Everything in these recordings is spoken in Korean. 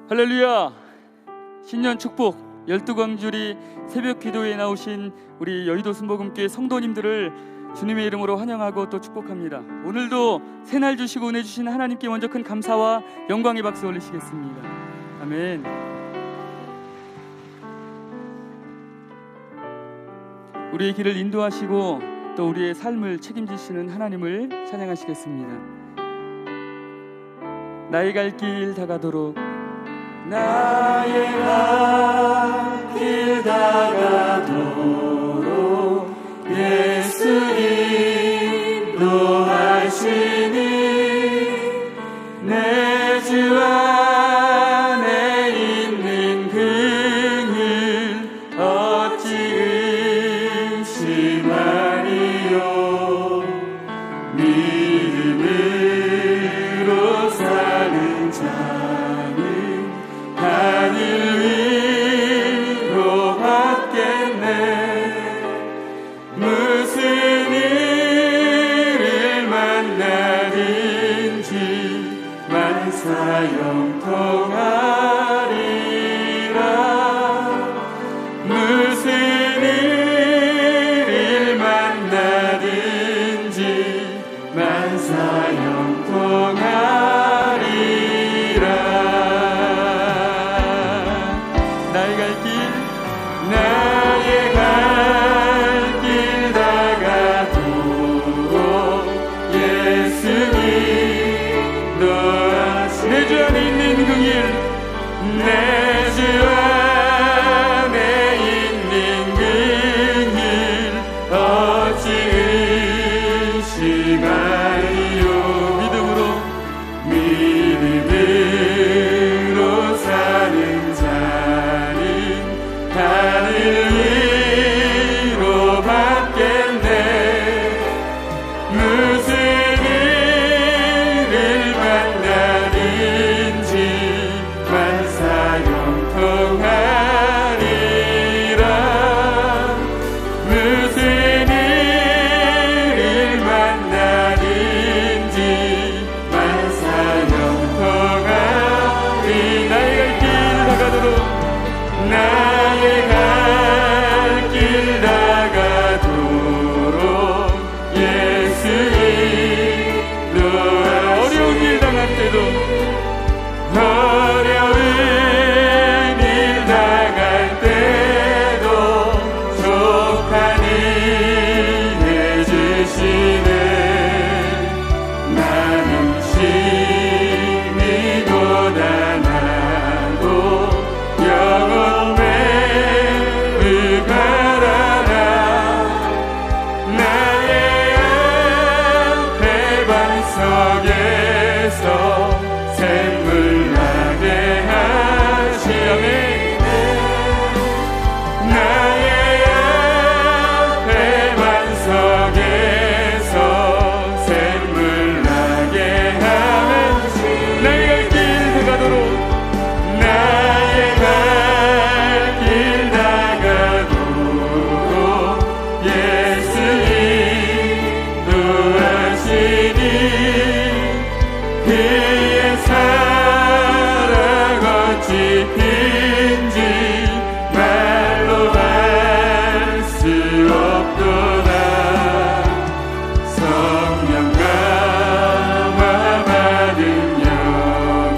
할렐루야! 신년 축복 12광주리 새벽 기도에 나오신 우리 여의도 순복음교회 성도님들을 주님의 이름으로 환영하고 또 축복합니다. 오늘도 새날 주시고 은혜 주신 하나님께 먼저 큰 감사와 영광의 박수 올리시겠습니다. 아멘. 우리의 길을 인도하시고 또 우리의 삶을 책임지시는 하나님을 찬양하시겠습니다. 나의 갈 길 다가도록, 나의 갈 길 다가도록 예수 인도하시니 내 주 안에 있는 긍휼 어찌 의심하리요. 믿음으로 사는 자는 하늘 위로 받겠네. 무슨 일을 만나든지 만사 영통하리라. 무슨 일을 만나든지 만사 영통하리라. 나의 갈 길, 나의 갈 길 다가도록 예수 인도하시니 내 주 안에 있는 긍휼, 내 주 안에 있는 긍휼 어찌 의심하리요. 믿음으로 사는 자는 하늘 위로 받겠네. 무슨 일을 만나든지 만사 영통하리라. 무슨 일을 만나든지 만사 영통하리. 나의 갈 길 다가도록, 나의 갈 길 다가도록 예수 인도하시니 어려운 일 당할 때도, 어려운 일 당할 때도 족하니 해주시네. 나는 심히 고단하고 영혼 매우 가라라. 나의 앞에 반석에서 샘물 나게 하시네. 나의 앞에 반석에서 샘물 나게 하시네. 나의 갈 길 다가도록, 나의 갈 길 다가도록 예수 인도하시니 그의 사랑 어찌 큰지 말로 할 수 없도다. 성령 감화 받은 영혼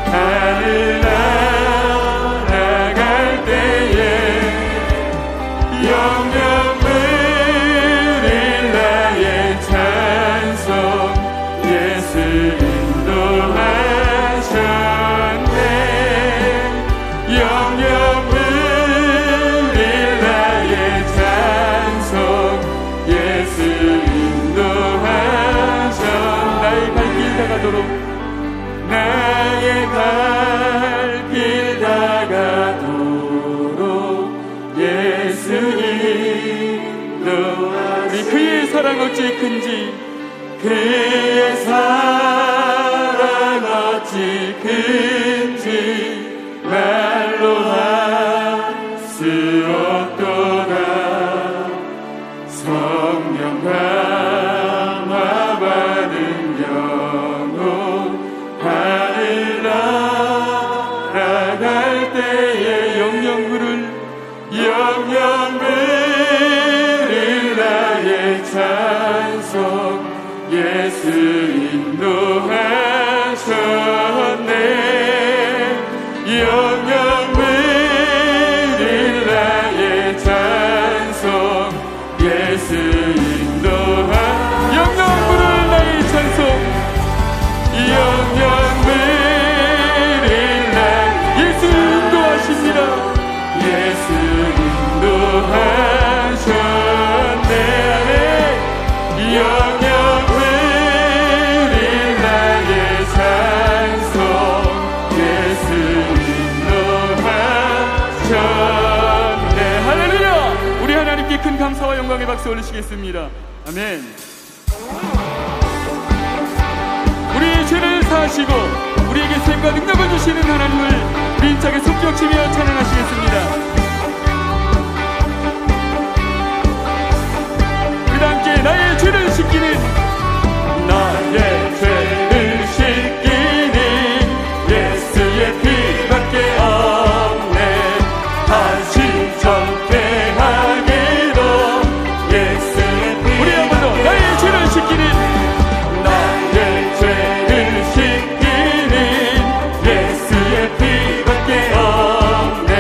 하늘 날아갈 때에 영영 부를 나의 찬송 예수 인도하셨네. 영영 부를 나의 찬송 예수 인도하셨. 나의 갈 길 다가도록, 나의 갈 길 다가도록 예수 인도하시니 그의 사랑 어찌 큰지, 그의 사랑 어찌 큰지 말로 할 수 없도다. 성령 감화 받은 영혼 하늘 날 찬양의 박수 올리시겠습니다. 아멘. 우리의 죄를 사하시고 우리에게 샘과 능력을 주시는 하나님을 민차게 손뼉치며 찬양하시겠습니다. 그다 함께 나의 죄를 씻기는 나의 죄를 씻기는 예수의 피밖에 없네. 다시 정죄하기로 예수의 피. 우리 한 번 더 나의 죄를 씻기는 나의 죄를 씻기는 예수의 피밖에 없네.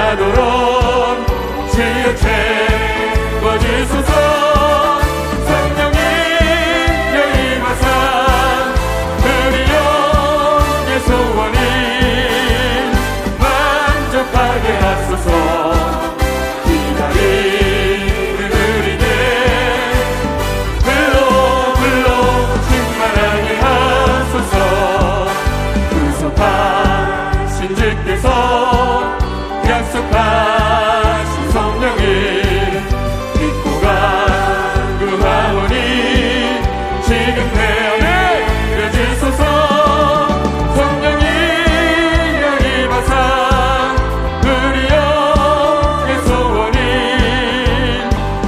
충만하도록 주여 채워주소서. 성령이 여임하사 우리 영의 소원이 만족하게 하소서. 기다리는 우리에게 불러 충만하게 하소서. 구속하신 주께서 약속하신 성령이 믿고 간구하오니 지금 내려주소서. 성령이 여임하사 우리 영의 소원이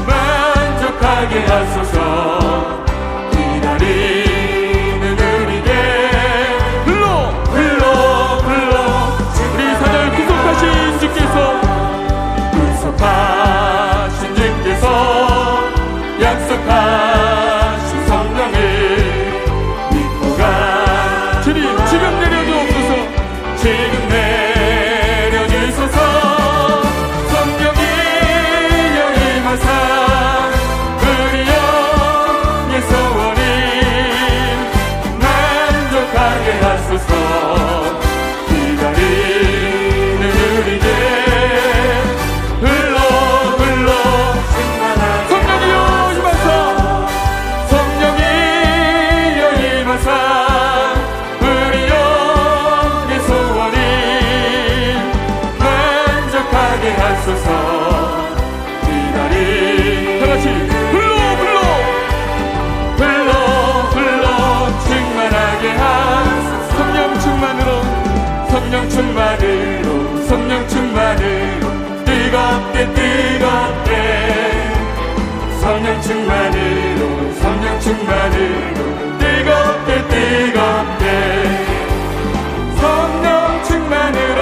만족하게 하소서. 기다리는 우리에게 불러 우리 사절 구속하신 주께서 약속하신 성령을 믿고 가. 주님 지금 내려주옵소서. 지금 내려주소서. 성령이 여임하사 우리 영의 소원이 만족하게 하소서. 기다리는 우리에게 불러 우리 영의 소원이 만족하게 하소서. 기다리 다같이 불러 충만하게 하소서. 성령 충만으로 뜨겁게 성령 충만으로 뜨겁게 성령 충만으로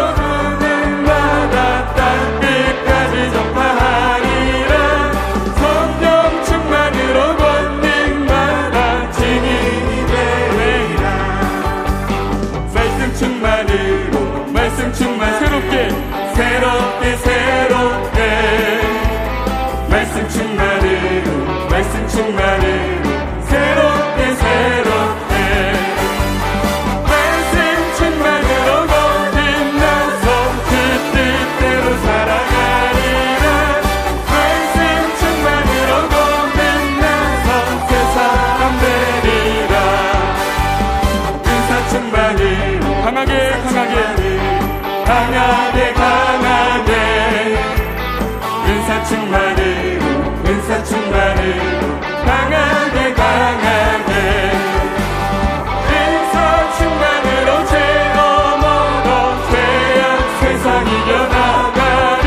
눈물마다 땅끝까지 전파하리라. 성령 충만으로 권능마다 증인이 되리라. 말씀 충만 새롭게 말씀 충만으로 새롭게 말씀 충만으로 거듭나서 그 뜻대로 살아가리라. 말씀 충만으로 거듭나서 새 사람 되리라. 은사 충만으로 강하게 은사 충만으로 강하게 은사 충만으로 죄어 먹어 죄악 세상 이겨나가리.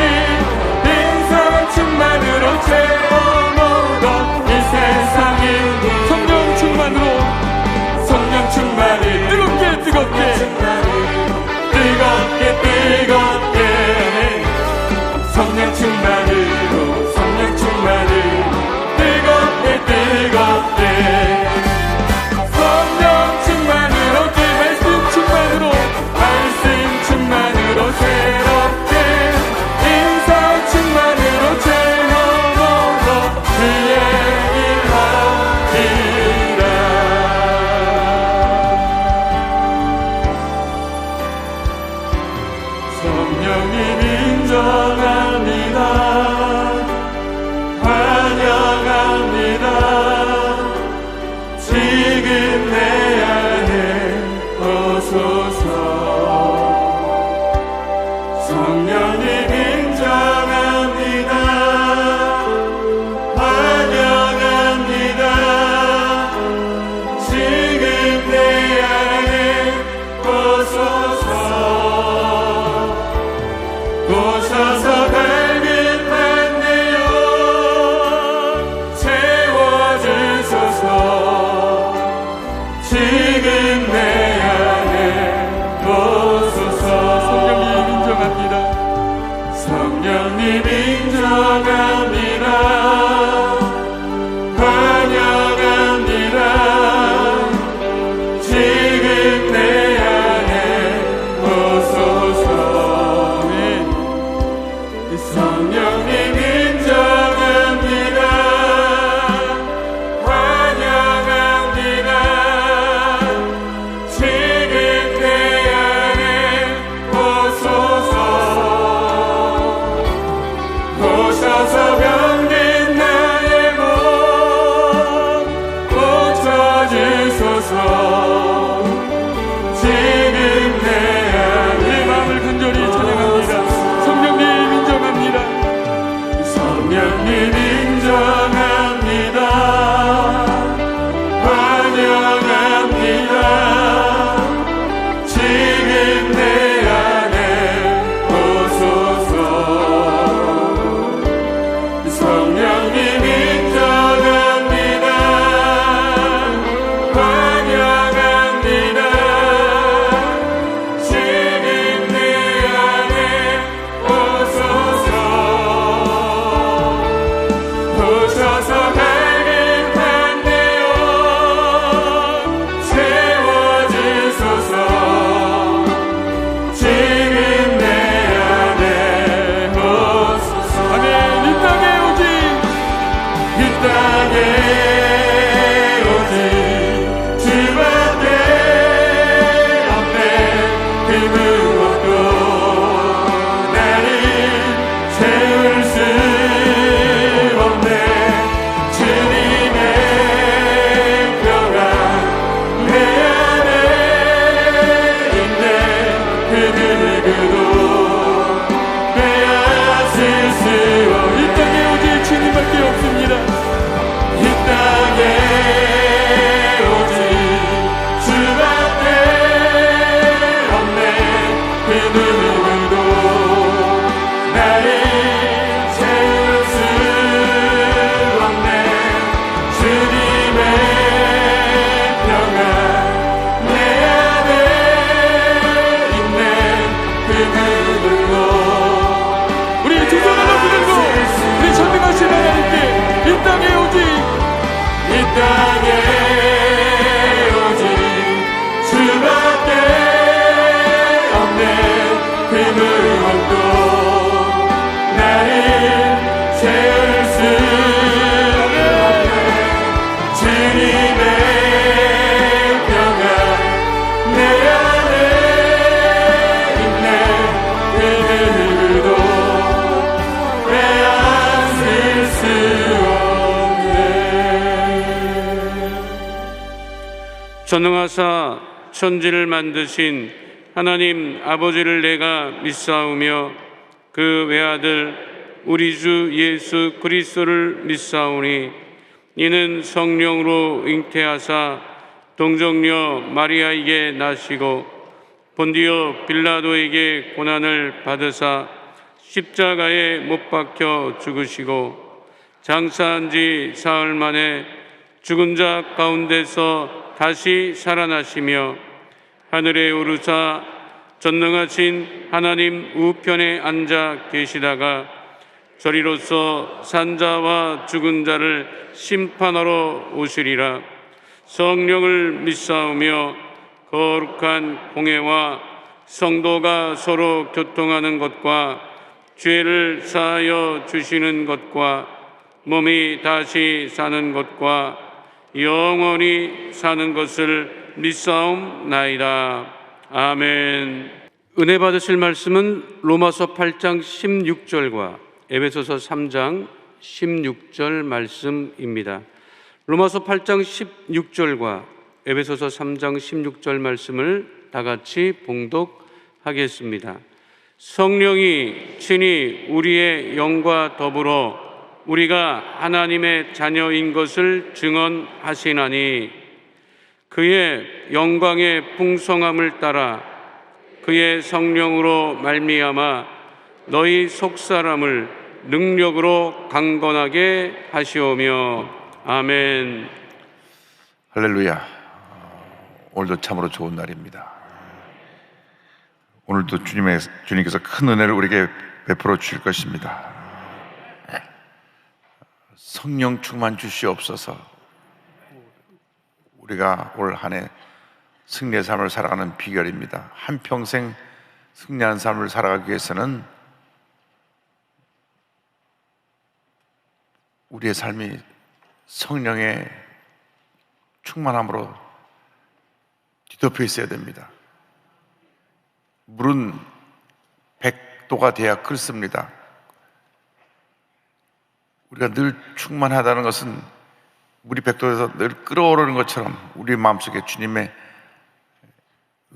은사 충만으로 죄어 먹어 이 세상을 성령 충만으로 뜨겁게 성령 충만으로 뜨겁게 성령 충만으로 말씀 충만으로 새롭게 인사 충만으로 채워먹어 주의 일하리라. 성령님 인정합니다. 환영합니다. 지금 내 안에 오소서. 성령님 인정합니다. 환영합니다. 지금 내 안에 오소서. 오셔서 발밑한 내 영 채워주소서. 지금 내 안에 오소서. 성령님 인정합니다. 전능하사 천지를 만드신 하나님 아버지를 내가 믿사오며 그 외아들 우리 주 예수 그리스도를 믿사오니 이는 성령으로 잉태하사 동정녀 마리아에게 나시고 본디오 빌라도에게 고난을 받으사 십자가에 못 박혀 죽으시고 장사한 지 사흘 만에 죽은 자 가운데서 다시 살아나시며 하늘에 오르사 전능하신 하나님 우편에 앉아 계시다가 저리로서 산자와 죽은 자를 심판하러 오시리라. 성령을 믿사오며 거룩한 공회와 성도가 서로 교통하는 것과 죄를 사하여 주시는 것과 몸이 다시 사는 것과 영원히 사는 것을 믿사옵나이다. 아멘. 은혜 받으실 말씀은 로마서 8장 16절과 에베소서 3장 16절 말씀입니다. 로마서 8장 16절과 에베소서 3장 16절 말씀을 다 같이 봉독하겠습니다. 성령이 친히 우리의 영과 더불어 우리가 하나님의 자녀인 것을 증언하시나니 그의 영광의 풍성함을 따라 그의 성령으로 말미암아 너희 속사람을 능력으로 강건하게 하시오며. 아멘. 할렐루야. 오늘도 참으로 좋은 날입니다. 오늘도 주님께서 큰 은혜를 우리에게 베풀어 주실 것입니다. 성령 충만 주시옵소서. 우리가 올 한 해 승리의 삶을 살아가는 비결입니다. 한평생 승리하는 삶을 살아가기 위해서는 우리의 삶이 성령의 충만함으로 뒤덮여 있어야 됩니다. 물은 100도가 돼야 끓습니다. 우리가 늘 충만하다는 것은 물이 100도에서 늘 끓어오르는 것처럼 우리 마음속에 주님의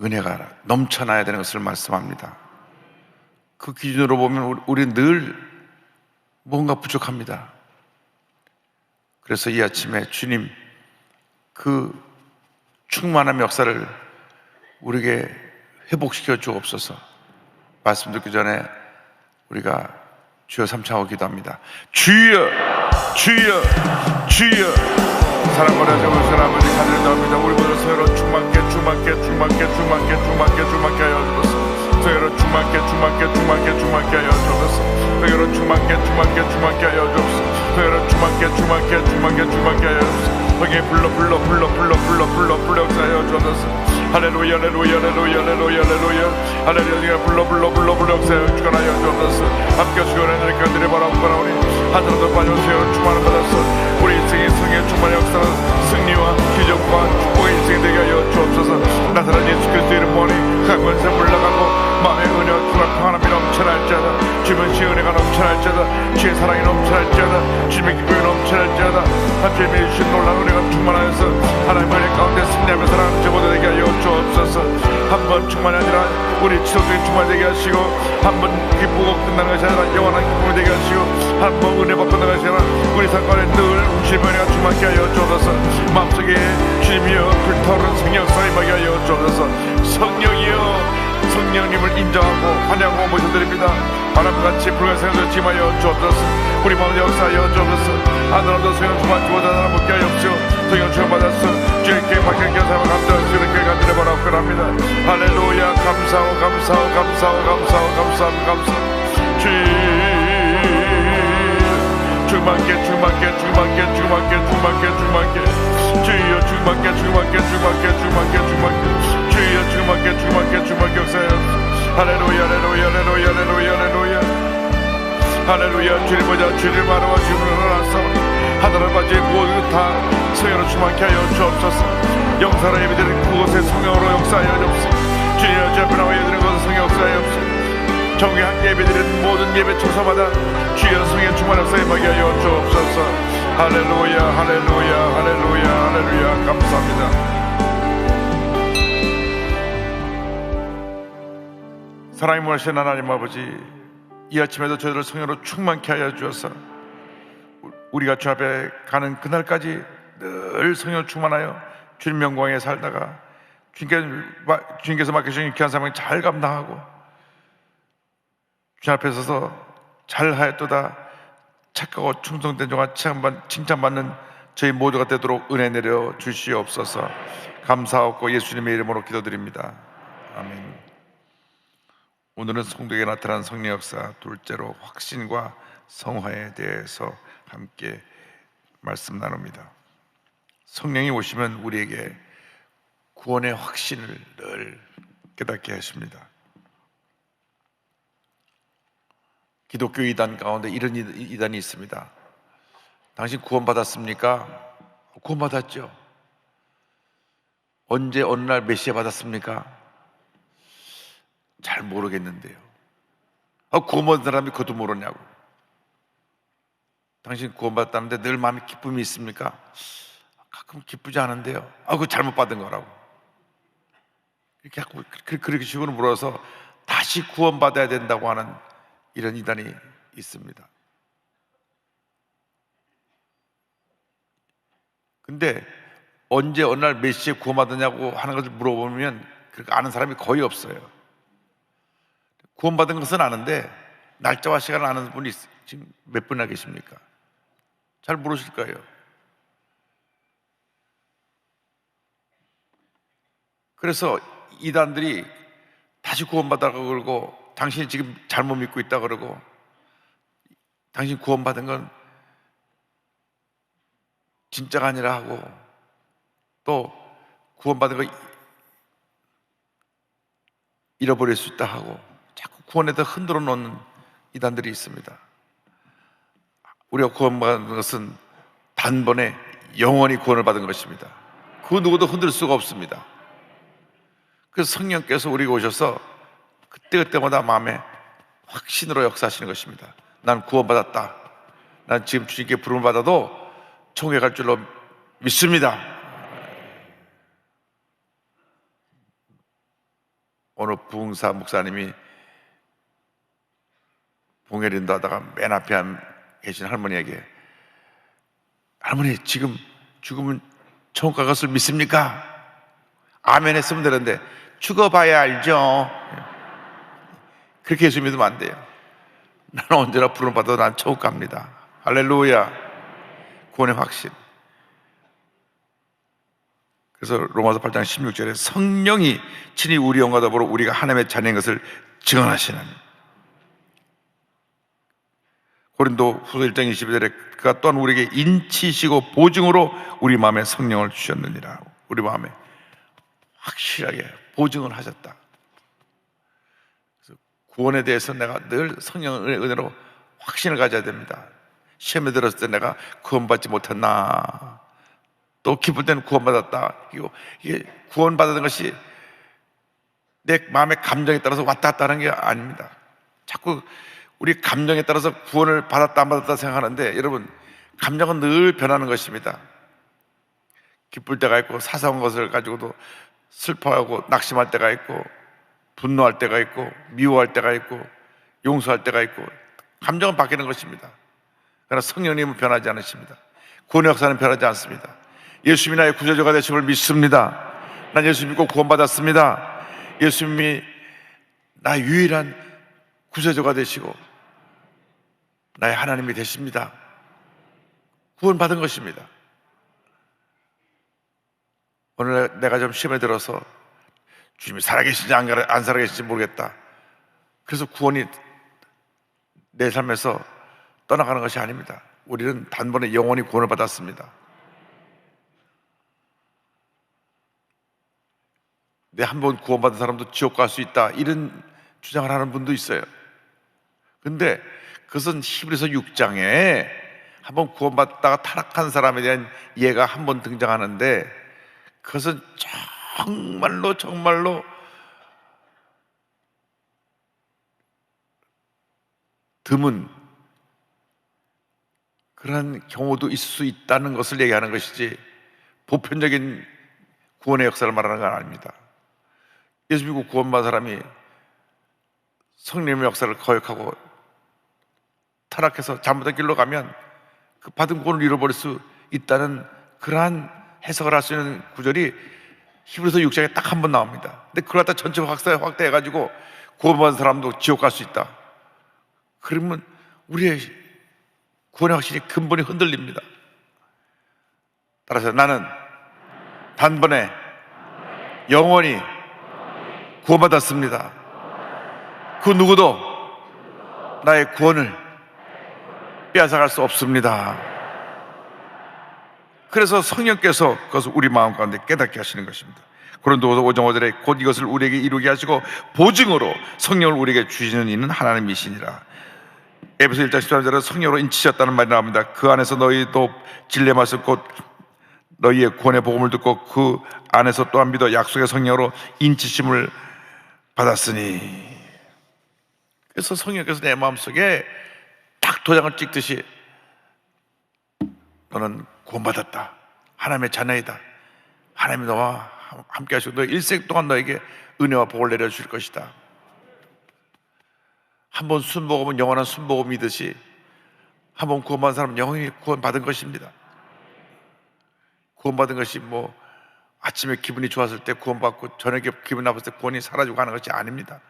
은혜가 넘쳐나야 되는 것을 말씀합니다. 그 기준으로 보면 우리는 늘 뭔가 부족합니다. 그래서 이 아침에 주님 그 충만한 역사를 우리에게 회복시켜 주옵소서. 말씀 듣기 전에 우리가 주여 삼창하고 기도합니다. 주여 주여 주여. 사랑받아 주옵소서. 아버지 간절합니다. 우리보다 서로 충만케 하여 주옵소서. 서로 충만케 하여 주옵소서. 서로 충만케 하여 주옵소서. 서로 충만케 하여 주옵소서. 거기에 불러 역사하여 주옵소서. 할렐루야 불러 역사하여 주관하여 주옵소서. 함께 수고하는 일꾼들이 바라보니 하늘도 빠져세요 충만을 받았어. 우리 인생의 승리의 충만의 역사는 승리와 기적과 축복의 인생이 되게 하여 주옵소서. 나사렛 예수 그리스도 이름 보니 강권세 물러가고 마음의 은혜와 주가 평안함이 넘쳐날지어다. 주변 시의 은혜가 넘쳐날지어다. 주의 사랑이 넘쳐날지어다. 주님의 기쁨이 넘쳐날지어다. 하나님이 주신 놀라운 은혜가 충만하여서 하나님의 은혜 가운데 승리하며 살아가는 저보다 되게 하여 주옵소서. 한 번 충만이 아니라 우리 지속적인 충만이 되게 하시고, 한 번 기쁘고 끝나는 것이 아니라 영원한 기쁨이 되게 하시고, 한 번 은혜 받고 나가는 것이 아니라 우리 삶가운데 늘 주님의 은혜가 충만케 하여 주옵소서. 마음속에 주님이여 불타오르는 성령 역사를 임하게 하여 주옵소서. 성령이여 성령님을 인정하고 환영하고 모셔드립니다. 바람같이 붉은 생각을 지마여 주옵소서. 우리 마음에 역사하여 주옵소서. 하늘도 성령 충만 주보다 하나 먹게 하여 주옵소서. 성령 충만받았어 주님께 맡겨진 사람을 감사할 수 있는 그 간절히 바라옵고 합니다. 할렐루야. 감사하고 주 충만케 주여 충만케 역사하여 할렐루야. 주님 보자 주님 바라와 주님을 알았사오니 하늘을 바지에 모두 다 성령으로 충만케 하여 주옵소서. 영사로 예배드리는 그곳에 성령으로 역사하여 주옵소서. 주님 제 앞에 나와 예배드리는 곳에 성령 역사하여 주옵소서. 정기 함께 예배드리는 모든 예배 초소마다 주여 성령 충만 역사에 임하게 하여 주옵소서. 할렐루야. 감사합니다. 사랑이 무하신 하나님 아버지, 이 아침에도 저희를 성령으로 충만케 하여 주어서 우리가 주 앞에 가는 그날까지 늘 성령 충만하여 주님 영광에 살다가 주님께서 맡겨주신 귀한 사명을 잘 감당하고 주님 앞에 서서 잘하였도다 착하고 충성된 종아 칭찬받는 저희 모두가 되도록 은혜 내려 주시옵소서. 감사하고 예수님의 이름으로 기도드립니다. 아멘. 오늘은 성도에게 나타난 성령 역사, 둘째로 확신과 성화에 대해서 함께 말씀 나눕니다. 성령이 오시면 우리에게 구원의 확신을 늘 깨닫게 하십니다. 기독교 이단 가운데 이런 이단이 있습니다. 당신 구원받았습니까? 구원받았죠. 언제 어느 날 메시아 받았습니까? 잘 모르겠는데요. 구원받은 사람이 그것도 모르냐고. 당신 구원받았다는데 늘 마음에 기쁨이 있습니까? 가끔 기쁘지 않은데요. 그거 잘못 받은 거라고. 그렇게 식으로 물어서 다시 구원받아야 된다고 하는 이런 이단이 있습니다. 근데 언제 어느 날 몇 시에 구원받았냐고 하는 것을 물어보면 그렇게 아는 사람이 거의 없어요. 구원받은 것은 아는데 날짜와 시간을 아는 분이 지금 몇 분이나 계십니까? 잘 모르실 거예요. 그래서 이단들이 다시 구원받았다고 그러고 당신이 지금 잘못 믿고 있다 그러고 당신 구원받은 건 진짜가 아니라 하고 또 구원받은 거 잃어버릴 수 있다 하고 자꾸 구원에다 흔들어 놓는 이단들이 있습니다. 우리가 구원받은 것은 단번에 영원히 구원을 받은 것입니다. 그 누구도 흔들 수가 없습니다. 그래서 성령께서 우리에게 오셔서 그때그때마다 마음에 확신으로 역사하시는 것입니다. 난 구원받았다. 난 지금 주님께 부름을 받아도 천국에 갈 줄로 믿습니다. 어느 부흥사 목사님이 봉해린도 하다가 맨 앞에 계신 할머니에게 할머니 지금 죽으면 천국 갈 것을 믿습니까? 아멘 했으면 되는데 죽어봐야 알죠. 그렇게 예수 믿으면 안 돼요. 나는 언제나 부름 받아도 난 천국 갑니다. 할렐루야. 구원의 확신. 그래서 로마서 8장 16절에 성령이 친히 우리 영과 더불어 우리가 하나님의 자녀인 것을 증언하시는, 고린도 후서 1장 22절에 그가 또한 우리에게 인치시고 보증으로 우리 마음에 성령을 주셨느니라. 우리 마음에 확실하게 보증을 하셨다. 그래서 구원에 대해서 내가 늘 성령의 은혜로 확신을 가져야 됩니다. 시험에 들었을 때 내가 구원받지 못했나, 또 기쁠 때는 구원받았다. 이게 구원받는 것이 내 마음의 감정에 따라서 왔다 갔다 하는 게 아닙니다. 자꾸 우리 감정에 따라서 구원을 받았다 안 받았다 생각하는데, 여러분 감정은 늘 변하는 것입니다. 기쁠 때가 있고 사소한 것을 가지고도 슬퍼하고 낙심할 때가 있고 분노할 때가 있고 미워할 때가 있고 용서할 때가 있고 감정은 바뀌는 것입니다. 그러나 성령님은 변하지 않으십니다. 구원의 역사는 변하지 않습니다. 예수님이 나의 구세주가 되심을 믿습니다. 난 예수 믿고 구원받았습니다. 예수님이 나의 유일한 구세주가 되시고 나의 하나님이 되십니다. 구원받은 것입니다. 오늘 내가 좀 시험에 들어서 주님이 살아계신지 안 살아계신지 모르겠다. 그래서 구원이 내 삶에서 떠나가는 것이 아닙니다. 우리는 단번에 영원히 구원을 받았습니다. 내 한 번 구원받은 사람도 지옥 갈 수 있다, 이런 주장을 하는 분도 있어요. 근데 그것은 히브리서 6장에 한번 구원받다가 타락한 사람에 대한 예가 한 번 등장하는데, 그것은 정말로 드문 그런 경우도 있을 수 있다는 것을 얘기하는 것이지 보편적인 구원의 역사를 말하는 건 아닙니다. 예수 믿고 구원받은 사람이 성령의 역사를 거역하고 타락해서 잘못된 길로 가면 그 받은 구원을 잃어버릴 수 있다는 그러한 해석을 할 수 있는 구절이 히브리서 6장에 딱 한 번 나옵니다. 근데 그걸 갖다 전체 확대해가지고 구원받은 사람도 지옥 갈 수 있다. 그러면 우리의 구원의 확신이 근본이 흔들립니다. 따라서 나는 단번에 영원히 구원받았습니다. 그 누구도 나의 구원을 빼앗아갈 수 없습니다. 그래서 성령께서 그것을 우리 마음 가운데 깨닫게 하시는 것입니다. 고린도후서 5장 5절에 곧 이것을 우리에게 이루게 하시고 보증으로 성령을 우리에게 주시는 이는 하나님이시니라. 에베소 1장 13절에 성령으로 인치셨다는 말이 나옵니다. 그 안에서 너희도 진리마스 곧 너희의 구원의 복음을 듣고 그 안에서 또한 믿어 약속의 성령으로 인치심을 받았으니. 그래서 성령께서 내 마음속에 딱 도장을 찍듯이 너는 구원받았다, 하나님의 자녀이다, 하나님이 너와 함께 하시고 너의 일생 동안 너에게 은혜와 복을 내려주실 것이다. 한번 순복음은 영원한 순복음이듯이 한번 구원받은 사람은 영원히 구원받은 것입니다. 구원받은 것이 뭐 아침에 기분이 좋았을 때 구원받고 저녁에 기분 나빴을 때 구원이 사라지고 하는 것이 아닙니다.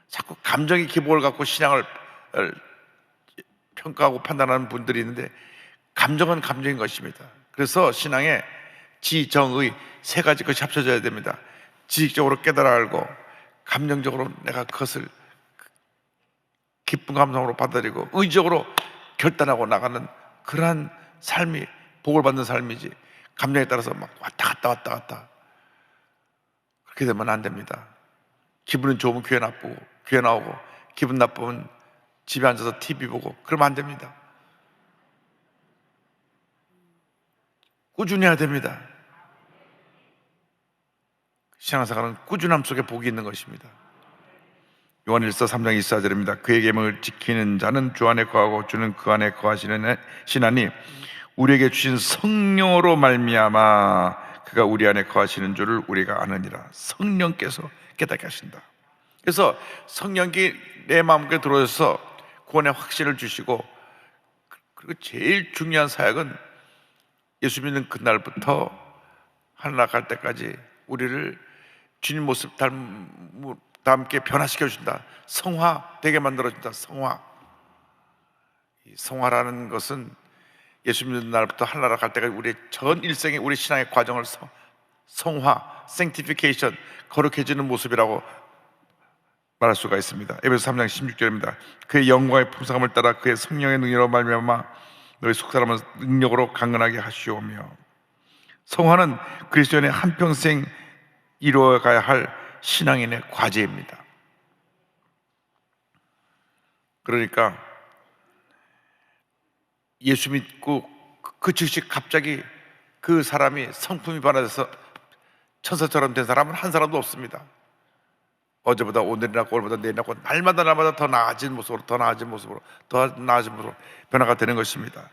자꾸 감정의 기복을 갖고 신앙을 평가하고 판단하는 분들이 있는데 감정은 감정인 것입니다. 그래서 신앙에 지, 정, 의 세 가지 것이 합쳐져야 됩니다. 지식적으로 깨달아 알고 감정적으로 내가 그것을 기쁜 감성으로 받아들이고 의적으로 결단하고 나가는 그러한 삶이 복을 받는 삶이지, 감정에 따라서 막 왔다 갔다 그렇게 되면 안 됩니다. 기분은 좋으면 교회 나오고 기분 나쁘면 집에 앉아서 TV 보고 그러면 안 됩니다. 꾸준히 해야 됩니다. 신앙생활은 꾸준함 속에 복이 있는 것입니다. 요한일서 3장 24절입니다. 그의 계명을 지키는 자는 주 안에 거하고 주는 그 안에 거하시는 시나니 우리에게 주신 성령으로 말미암아 그가 우리 안에 거하시는 줄을 우리가 아느니라. 성령께서 깨닫게 하신다. 그래서 성령이 내 마음에 들어오셔서 구원의 확신을 주시고, 그리고 제일 중요한 사역은 예수 믿는 그날부터 하늘나라 갈 때까지 우리를 주님 모습 닮게 변화시켜 준다. 성화되게 만들어 준다. 이 성화라는 것은 예수 믿는 날부터 하늘나라 갈 때까지 우리의 전 일생의 우리 신앙의 과정을 성화, sanctification, 거룩해지는 모습이라고 말할 수가 있습니다. 에베소 3장 16절입니다. 그의 영광의 풍성함을 따라 그의 성령의 능력으로 말미암아 너희 속사람은 능력으로 강건하게 하시오며. 성화는 그리스도인의 한평생 이루어가야 할 신앙인의 과제입니다. 그러니까 예수 믿고 그 즉시 갑자기 그 사람이 성품이 변화돼서 천사처럼 된 사람은 한 사람도 없습니다. 어제보다 오늘이나 오늘보다 내일이나 날마다 더 나아진 모습으로 변화가 되는 것입니다.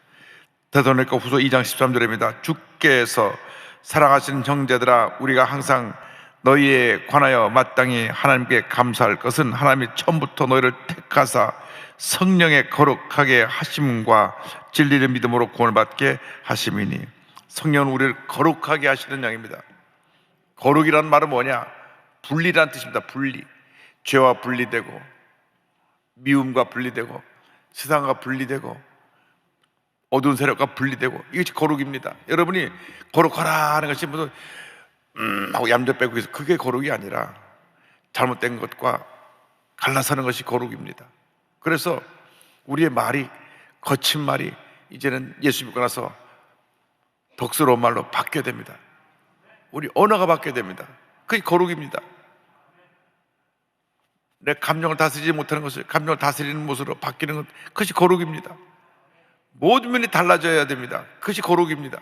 데살로니가 후서 2장 13절입니다. 주께서 사랑하시는 형제들아, 우리가 항상 너희에 관하여 마땅히 하나님께 감사할 것은 하나님이 처음부터 너희를 택하사 성령의 거룩하게 하심과 진리의 믿음으로 구원을 받게 하심이니. 성령은 우리를 거룩하게 하시는 영입니다. 거룩이란 말은 뭐냐? 분리란 뜻입니다. 분리. 죄와 분리되고 미움과 분리되고 세상과 분리되고 어두운 세력과 분리되고, 이것이 거룩입니다. 여러분이 거룩하라 하는 것이 무슨 하고 얌전 빼고 있어, 그게 거룩이 아니라 잘못된 것과 갈라서는 것이 거룩입니다. 그래서 우리의 말이, 거친 말이 이제는 예수 믿고 나서 덕스러운 말로 바뀌어야 됩니다. 우리 언어가 바뀌어야 됩니다. 그게 거룩입니다. 내 감정을 다스리지 못하는 것을 감정을 다스리는 모습으로 바뀌는 것, 그것이 거룩입니다. 모든 면이 달라져야 됩니다. 그것이 거룩입니다.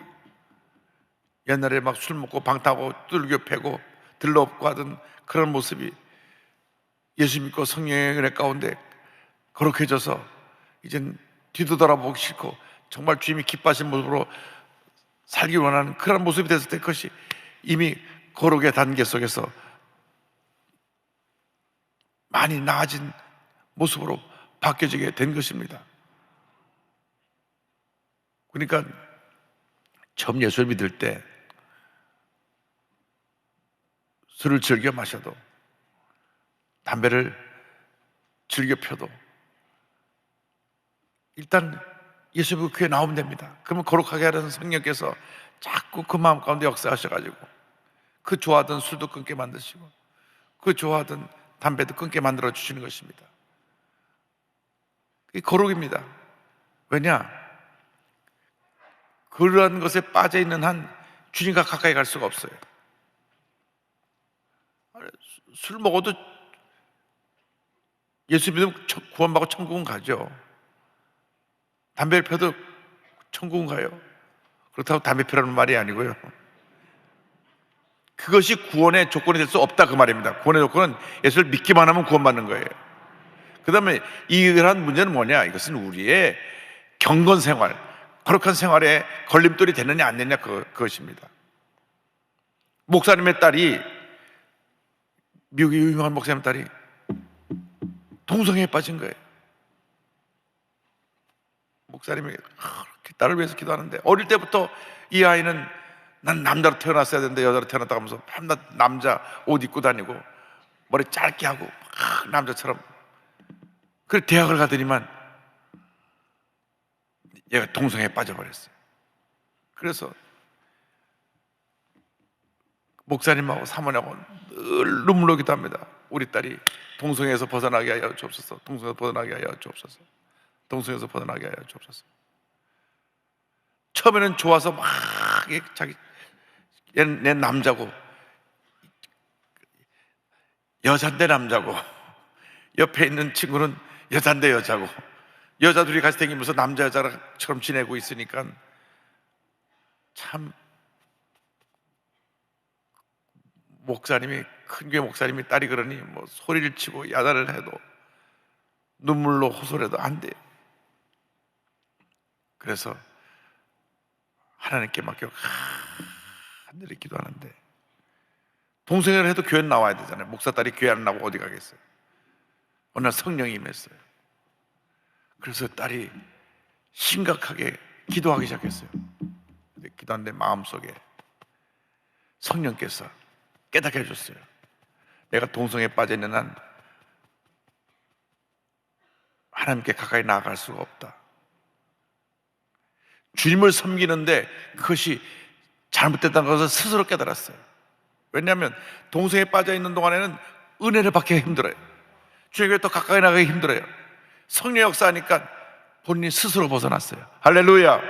옛날에 막 술 먹고 방탕하고 뚫겨 패고 들러엎고 하던 그런 모습이 예수 믿고 성령의 은혜 가운데 거룩해져서 이젠 뒤도 돌아보기 싫고 정말 주님이 기뻐하신 모습으로 살기 원하는 그런 모습이 됐을 때, 그것이 이미 거룩의 단계 속에서 많이 나아진 모습으로 바뀌어지게 된 것입니다. 그러니까 처음 예수를 믿을 때 술을 즐겨 마셔도, 담배를 즐겨 펴도 일단 예수 믿고 교회 나오면 됩니다. 그러면 거룩하게 하려는 성령께서 자꾸 그 마음 가운데 역사하셔가지고 그 좋아하던 술도 끊게 만드시고 그 좋아하던 담배도 끊게 만들어 주시는 것입니다. 그게 거룩입니다. 왜냐? 그러한 것에 빠져 있는 한 주님과 가까이 갈 수가 없어요. 술 먹어도 예수 믿으면 구원받고 천국은 가죠. 담배를 펴도 천국은 가요. 그렇다고 담배 피라는 말이 아니고요. 그것이 구원의 조건이 될 수 없다 그 말입니다. 구원의 조건은 예수를 믿기만 하면 구원받는 거예요. 그 다음에 이러한 문제는 뭐냐? 이것은 우리의 경건 생활, 거룩한 생활에 걸림돌이 되느냐 안 되느냐 그것입니다. 목사님의 딸이, 미국의 유명한 목사님 딸이 동성애에 빠진 거예요. 목사님이 그렇게 딸을 위해서 기도하는데, 어릴 때부터 이 아이는 난 남자로 태어났어야 되는데 여자로 태어났다 하면서 밤낮 남자 옷 입고 다니고 머리 짧게 하고 남자처럼. 그래서 대학을 가더니만 얘가 동성애에 빠져버렸어요. 그래서 목사님하고 사모님하고 늘 눈물로 기도합니다. 우리 딸이 동성애에서 벗어나게 하여 주옵소서. 동성애에서 벗어나게 하여 주옵소서. 동성애에서 벗어나게 하여 주옵소서. 처음에는 좋아서 막 자기 얘 남자고, 여잔데 남자고, 옆에 있는 친구는 여잔데 여자고, 여자 둘이 같이 다니면서 남자 여자처럼 지내고 있으니까 참, 목사님이, 큰 교회 목사님이 딸이 그러니 뭐 소리를 치고 야단을 해도 눈물로 호소해도 안 돼요. 그래서 하나님께 맡겨 하늘에 기도하는데, 동성애를 해도 교회 나와야 되잖아요. 목사 딸이 교회 안 나오고 어디 가겠어요. 어느 날 성령이 임했어요. 그래서 딸이 심각하게 기도하기 시작했어요. 기도하는데 마음속에 성령께서 깨닫게 해줬어요. 내가 동성애에 빠져있는 한 하나님께 가까이 나아갈 수가 없다. 주님을 섬기는데 그것이 잘못됐다는 것을 스스로 깨달았어요. 왜냐하면 동성애에 빠져있는 동안에는 은혜를 받기가 힘들어요. 주님께 더 가까이 나가기 힘들어요. 성령 역사하니까 본인이 스스로 벗어났어요. 할렐루야.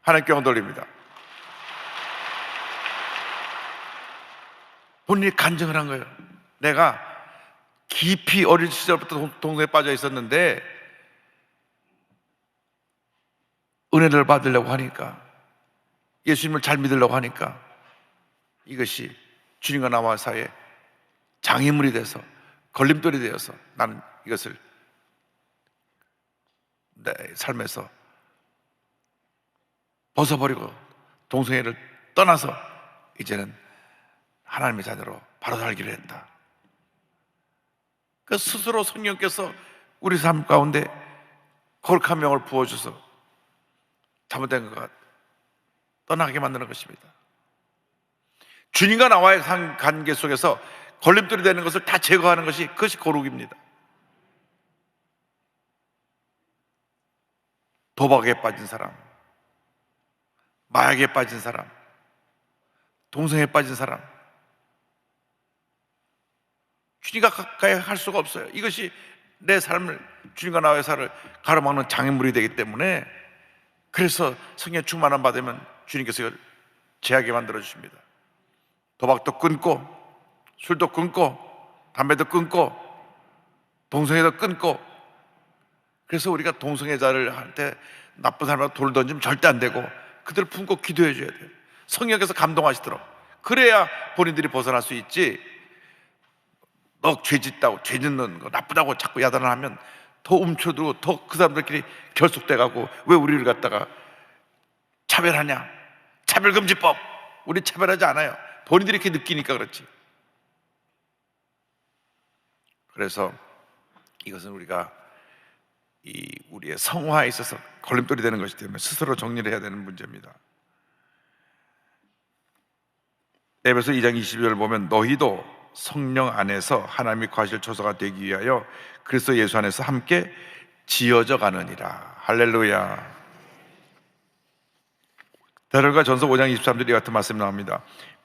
하나님께 영광 돌립니다. 본인이 간증을 한 거예요. 내가 깊이 어린 시절부터 동성애에 빠져 있었는데 은혜를 받으려고 하니까, 예수님을 잘 믿으려고 하니까 이것이 주님과 나와 사이에 장애물이 돼서, 걸림돌이 되어서 나는 이것을 내 삶에서 벗어버리고 동성애를 떠나서 이제는 하나님의 자녀로 바로 살기로 했다. 그 스스로 성령께서 우리 삶 가운데 거룩한 명을 부어줘서 잘못된 것과 떠나게 만드는 것입니다. 주님과 나와의 관계 속에서 걸림돌이 되는 것을 다 제거하는 것이, 그것이 거룩입니다. 도박에 빠진 사람, 마약에 빠진 사람, 동성애에 빠진 사람, 주님과 가까이 할 수가 없어요. 이것이 내 삶을, 주님과 나와의 삶을 가로막는 장애물이 되기 때문에, 그래서 성령 충만함 받으면 주님께서 이걸 제하게 만들어 주십니다. 도박도 끊고, 술도 끊고, 담배도 끊고, 동성애도 끊고. 그래서 우리가 동성애자들한테 나쁜 사람한테 돌 던지면 절대 안 되고 그들을 품고 기도해 줘야 돼요. 성령께서 감동하시도록. 그래야 본인들이 벗어날 수 있지, 너 죄 짓다고, 죄 짓는 거 나쁘다고 자꾸 야단을 하면 더 움츠러들고 더 그 사람들끼리 결속돼 가고, 왜 우리를 갖다가 차별하냐? 차별금지법. 우리 차별하지 않아요. 본인들이 이렇게 느끼니까 그렇지. 그래서 이것은 우리가 우리의 성화에 있어서 걸림돌이 되는 것이기 때문에 스스로 정리를 해야 되는 문제입니다. 에베소 2장 22절을 보면 너희도 성령 안에서 하나님의 과실 초소가 되기 위하여 그리스도 예수 안에서 함께 지어져 가느니라. 할렐루야. 데살로니가 전서 5장 23절에 같은 말씀이 나옵니다.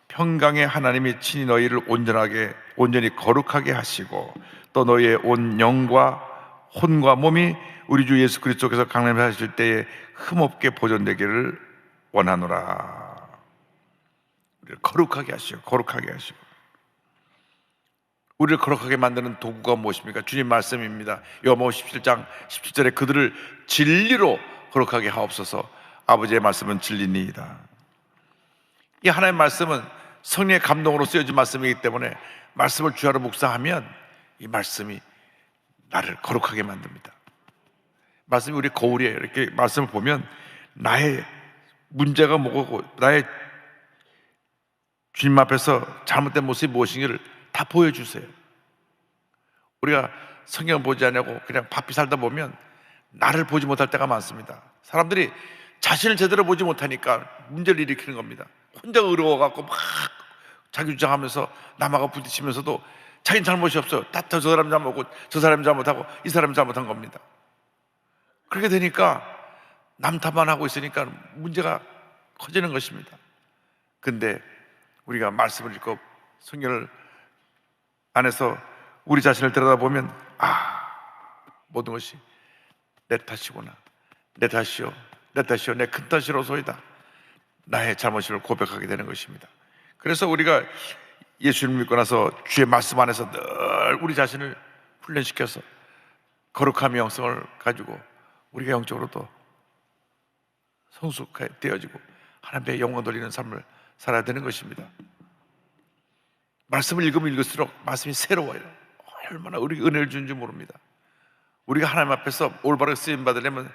평강의 하나님이 친히 너희를 온전히 거룩하게 하시고 또 너희의 온 영과 혼과 몸이 우리 주 예수 그리스도께서 강림하실 때에 흠없게 보존되기를 원하노라. 우리를 거룩하게 하시고 우리를 거룩하게 만드는 도구가 무엇입니까? 주님 말씀입니다. 요한복음 17장 17절에 그들을 진리로 거룩하게 하옵소서. 아버지의 말씀은 진리니이다. 이 하나님의 말씀은 성령의 감동으로 쓰여진 말씀이기 때문에 말씀을 주야로 묵상하면 이 말씀이 나를 거룩하게 만듭니다. 말씀이 우리 거울이에요. 이렇게 말씀을 보면 나의 문제가 뭐고 나의 주님 앞에서 잘못된 모습이 무엇인지를 다 보여주세요. 우리가 성경을 보지 않냐고 그냥 바삐 살다 보면 나를 보지 못할 때가 많습니다. 사람들이 자신을 제대로 보지 못하니까 문제를 일으키는 겁니다. 혼자 의로워갖고 막 자기 주장하면서 남하고 부딪히면서도 자기는 잘못이 없어요. 다 저 사람 잘못하고 저 사람이 잘못하고 이 사람이 잘못한 겁니다. 그렇게 되니까 남 탓만 하고 있으니까 문제가 커지는 것입니다. 근데 우리가 말씀을 읽고 성경을 안에서 우리 자신을 들여다보면 모든 것이 내 탓이구나. 내 탓이요 내 큰 탓이로소이다. 나의 잘못을 고백하게 되는 것입니다. 그래서 우리가 예수를 믿고 나서 주의 말씀 안에서 늘 우리 자신을 훈련시켜서 거룩함의 영성을 가지고 우리가 영적으로도 성숙되어지고 하나님의 영광 돌리는 삶을 살아야 되는 것입니다. 말씀을 읽으면 읽을수록 말씀이 새로워요. 얼마나 우리에게 은혜를 주는지 모릅니다. 우리가 하나님 앞에서 올바르게 쓰임 받으려면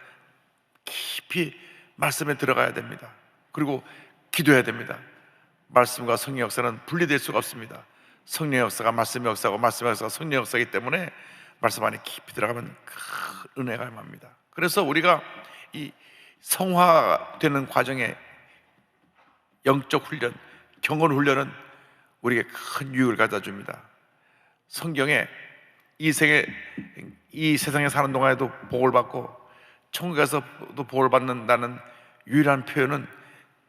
깊이 말씀에 들어가야 됩니다. 그리고 기도해야 됩니다. 말씀과 성령의 역사는 분리될 수가 없습니다. 성령의 역사가 말씀의 역사고 말씀의 역사가 성령의 역사이기 때문에 말씀 안에 깊이 들어가면 큰 은혜가 임합니다. 그래서 우리가 이 성화되는 과정에 영적 훈련, 경건 훈련은 우리에게 큰 유익을 가져다 줍니다. 성경에 이 세상에 사는 동안에도 복을 받고 천국에서도 복을 받는다는 유일한 표현은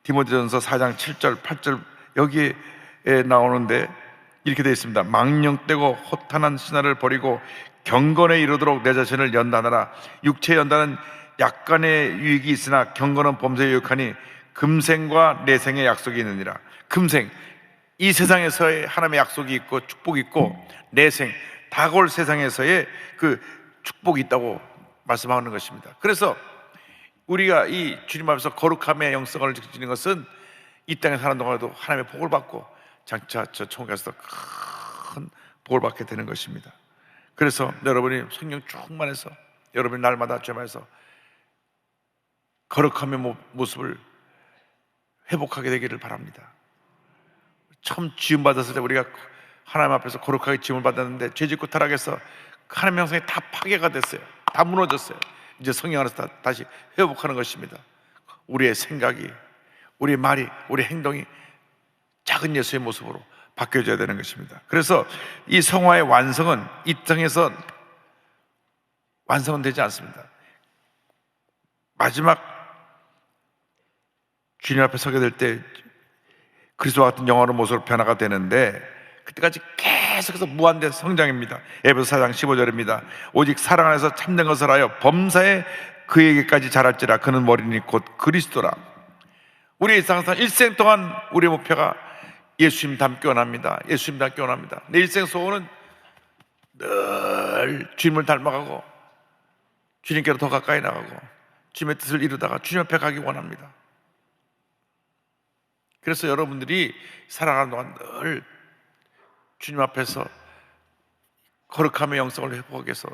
디모데전서 4장 7절 8절 여기에 나오는데 이렇게 되어 있습니다. 망령되고 허탄한 신화를 버리고 경건에 이르도록 내 자신을 연단하라. 육체의 연단은 약간의 유익이 있으나 경건은 범죄에 유익하니 금생과 내생의 약속이 있느니라. 금생, 이 세상에서의 하나님의 약속이 있고 축복이 있고 내생, 다가올 세상에서의 그 축복이 있다고 말씀하는 것입니다. 그래서 우리가 이 주님 앞에서 거룩함의 영성을 지키는 것은 이 땅에 사는 동안에도 하나님의 복을 받고 장차 저 천국에서 큰 복을 받게 되는 것입니다. 그래서 여러분이 성령 충만해서 여러분이 날마다 주님 앞에서 거룩함의 모습을 회복하게 되기를 바랍니다. 처음 지음 받았을 때 우리가 하나님 앞에서 거룩하게 지음을 받았는데 죄짓고 타락해서 하나님의 형상이 다 파괴가 됐어요. 다 무너졌어요. 이제 성령 안에서 다시 회복하는 것입니다. 우리의 생각이, 우리의 말이, 우리의 행동이 작은 예수의 모습으로 바뀌어져야 되는 것입니다. 그래서 이 성화의 완성은 이 땅에서 완성은 되지 않습니다. 마지막 주님 앞에 서게 될 때 그리스도와 같은 영화로운 모습으로 변화가 되는데 그때까지 계속해서 무한대 성장입니다. 에베소 4장 15절입니다. 오직 사랑 안에서 참된 것을 하여 범사에 그에게까지 자랄지라. 그는 머리니 곧 그리스도라. 우리의 일생 동안 우리의 목표가 예수님 닮기 원합니다. 예수님 닮기 원합니다. 내 일생 소원은 늘 주님을 닮아가고 주님께로 더 가까이 나가고 주님의 뜻을 이루다가 주님 앞에 가기 원합니다. 그래서 여러분들이 살아가는 동안 늘 주님 앞에서 거룩함의 영성을 회복하기 위해서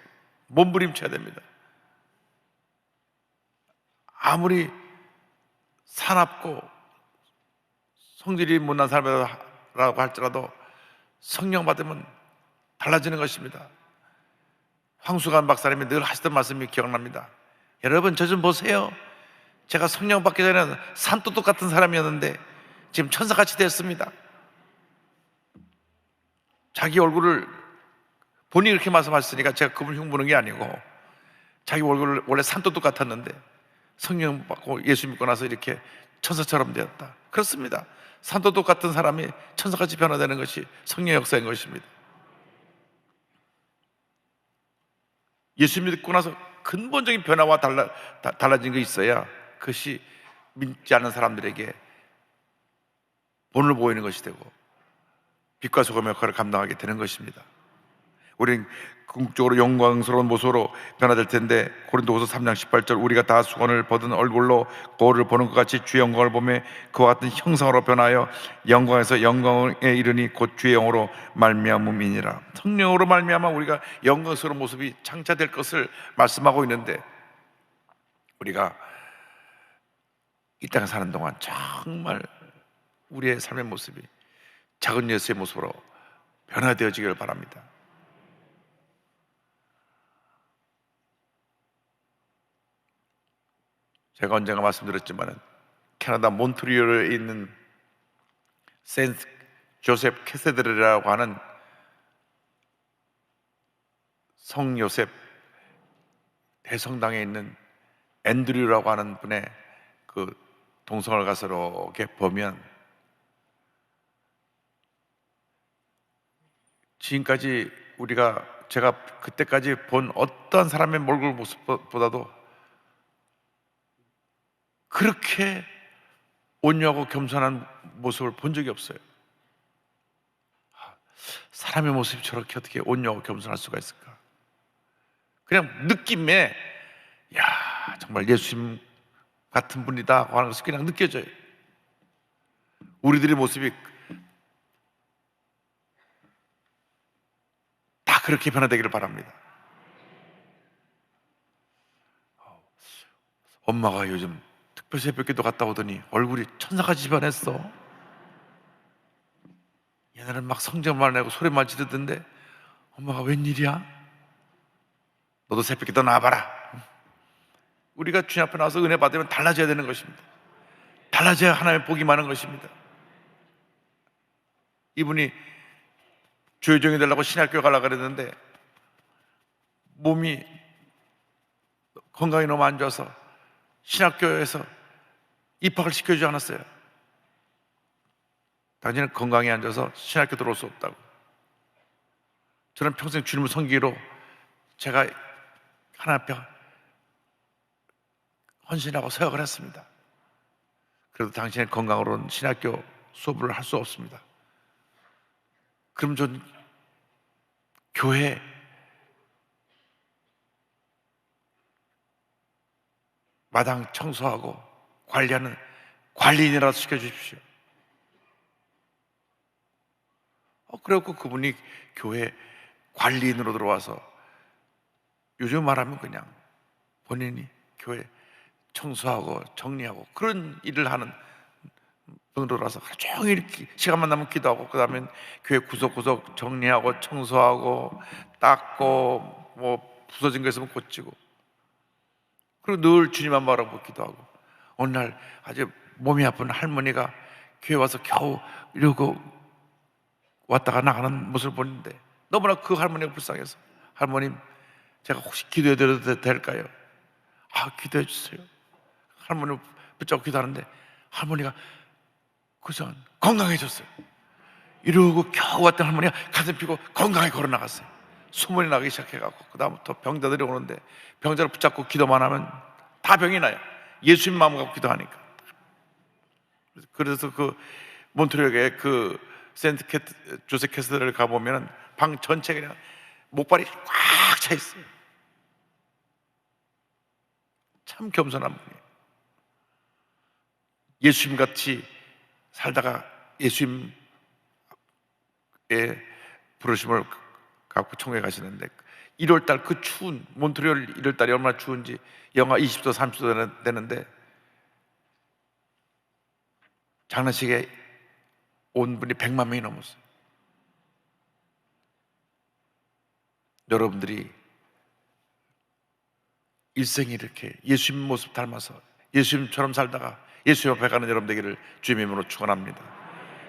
몸부림쳐야 됩니다. 아무리 사납고 성질이 못난 사람이라고 할지라도 성령 받으면 달라지는 것입니다. 황수관 박사님이 늘 하시던 말씀이 기억납니다. 여러분, 저 좀 보세요. 제가 성령 받기 전에는 산도둑 같은 사람이었는데 지금 천사같이 됐습니다. 자기 얼굴을 본인이 그렇게 말씀하셨으니까 제가 그분 흉보는 게 아니고, 자기 얼굴을 원래 산도둑 같았는데 성령 받고 예수 믿고 나서 이렇게 천사처럼 되었다. 그렇습니다. 산도둑 같은 사람이 천사같이 변화되는 것이 성령 역사인 것입니다. 예수 믿고 나서 근본적인 변화와 달라진 게 있어야 그것이 믿지 않는 사람들에게 본을 보이는 것이 되고 빛과 소금의 역할을 감당하게 되는 것입니다. 우리는 궁극적으로 영광스러운 모습으로 변화될 텐데, 고린도후서 3장 18절, 우리가 다 수건을 벗은 얼굴로 거울을 보는 것 같이 주의 영광을 보며 그와 같은 형상으로 변하여 영광에서 영광에 이르니 곧 주의 영으로 말미암음이니라. 성령으로 말미암아 우리가 영광스러운 모습이 창차될 것을 말씀하고 있는데, 우리가 이 땅에 사는 동안 정말 우리의 삶의 모습이 작은 예수의 모습으로 변화되어지기를 바랍니다. 제가 언젠가 말씀드렸지만 캐나다 몬트리올에 있는 세인트 조셉 캐세드럴이라고 하는 성요셉 대성당에 있는 앤드류라고 하는 분의 그 동성을 가서 이렇게 보면, 지금까지 제가 그때까지 본 어떤 사람의 얼굴 모습보다도 그렇게 온유하고 겸손한 모습을 본 적이 없어요. 사람의 모습이 저렇게 어떻게 온유하고 겸손할 수가 있을까? 그냥 느낌에, 야, 정말 예수님 같은 분이다 하는 것이 그냥 느껴져요. 우리들의 모습이 다 그렇게 변화되기를 바랍니다. 엄마가 요즘 특별 새벽기도 갔다 오더니 얼굴이 천사같이 변했어. 옛날에는 막 성경만 내고 소리만 지르던데 엄마가 웬일이야? 너도 새벽기도 나와봐라. 우리가 주님 앞에 나와서 은혜 받으면 달라져야 되는 것입니다. 달라져야 하나님의 복이 많은 것입니다. 이분이 조효정이 되려고 신학교에 가려고 그랬는데 몸이 건강이 너무 안 좋아서 신학교에서 입학을 시켜주지 않았어요. 당신은 건강이 안 좋아서 신학교 들어올 수 없다고. 저는 평생 주님을 섬기기로 제가 하나님 앞에 헌신하고 서약을 했습니다. 그래도 당신의 건강으로는 신학교 수업을 할 수 없습니다. 그럼 전 교회 마당 청소하고 관리하는 관리인이라도 시켜주십시오. 그래갖고 그분이 교회 관리인으로 들어와서, 요즘 말하면 그냥 본인이 교회 청소하고 정리하고 그런 일을 하는 분으로 들어와서 하루 종일 시간만 나면 기도하고, 그 다음에 교회 구석구석 정리하고 청소하고 닦고 뭐 부서진 거 있으면 고치고, 그리고 늘 주님만 바라보고 기도하고, 어느 날 아주 몸이 아픈 할머니가 교회 와서 겨우 이러고 왔다가 나가는 모습을 보는데 너무나 그 할머니가 불쌍해서, 할머님 제가 혹시 기도해 드려도 될까요? 기도해 주세요. 할머니 붙잡고 기도하는데 할머니가 그전 건강해졌어요. 이러고 겨우 왔던 할머니가 가슴 피고 건강하게 걸어 나갔어요. 소문이 나기 시작해갖고 그다음부터 병자들이 오는데 병자를 붙잡고 기도만 하면 다 병이 나요. 예수님 마음 갖고 기도하니까. 그래서 그 몬트리올에 그 세인트 조셉 캐스드를 가보면 방 전체 그냥 목발이 꽉 차 있어요. 참 겸손한 분이에요. 예수님 같이 살다가 예수님의 부르심을 갖고 총회 가시는데 1월달 그 추운 몬트리올 1월달이 얼마나 추운지 영하 20도 30도 되는데 장례식에 온 분이 100만 명이 넘었어요. 여러분들이 일생이 이렇게 예수님 모습 닮아서 예수님처럼 살다가 예수님 앞에 가는 여러분 되기를 주님의 이름으로 축원합니다.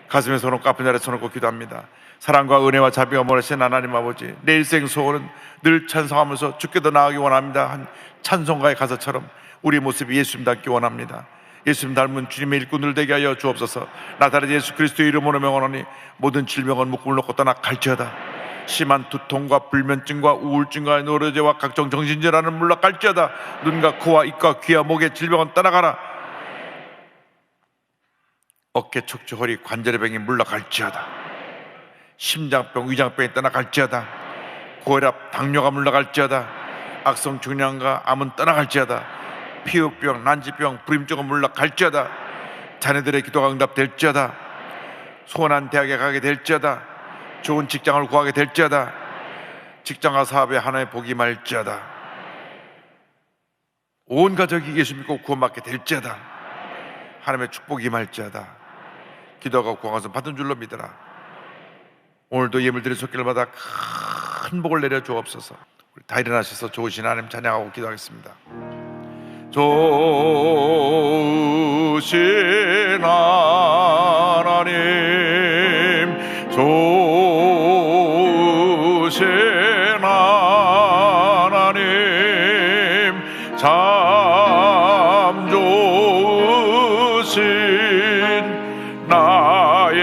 가슴에 손 얹고 아픈 자리에 손 얹고 기도합니다. 사랑과 은혜와 자비가 mol하신 하나님 아버지, 내 일생 소원은 늘 찬송하면서 주께 더 나아가기 원합니다 한 찬송가의 가사처럼 우리 모습이 예수님 닮기 원합니다. 예수님 닮은 주님의 일꾼들 되게 하여 주옵소서. 나사렛 예수 그리스도의 이름으로 명하노니 모든 질병은 묶음을 놓고 떠나 갈지어다. 심한 두통과 불면증과 우울증과 노르제와 각종 정신질환은 물러갈지어다. 눈과 코와 입과 귀와 목의 질병은 떠나가라. 어깨, 척추, 허리, 관절의 병이 물러갈지어다. 심장병, 위장병이 떠나갈지어다. 고혈압, 당뇨가 물러갈지어다. 악성 중량과 암은 떠나갈지어다. 피부병, 난치병, 불임증은 물러갈지어다. 자녀들의 기도가 응답될지어다. 소원한 대학에 가게 될지어다. 좋은 직장을 구하게 될지어다. 직장과 사업에 하나의 복이 말지어다. 온 가족이 예수 믿고 구원받게 될지어다. 하나님의 축복이 말지어다. 기도하고 구한 것은 받은 줄로 믿어라. 오늘도 예물드린 손길을 받아 큰 복을 내려 주옵소서. 우리 다 일어나셔서 좋으신 하나님 찬양하고 기도하겠습니다. 좋으신 하나님, 좋으신 하나님, 참 좋으신 나의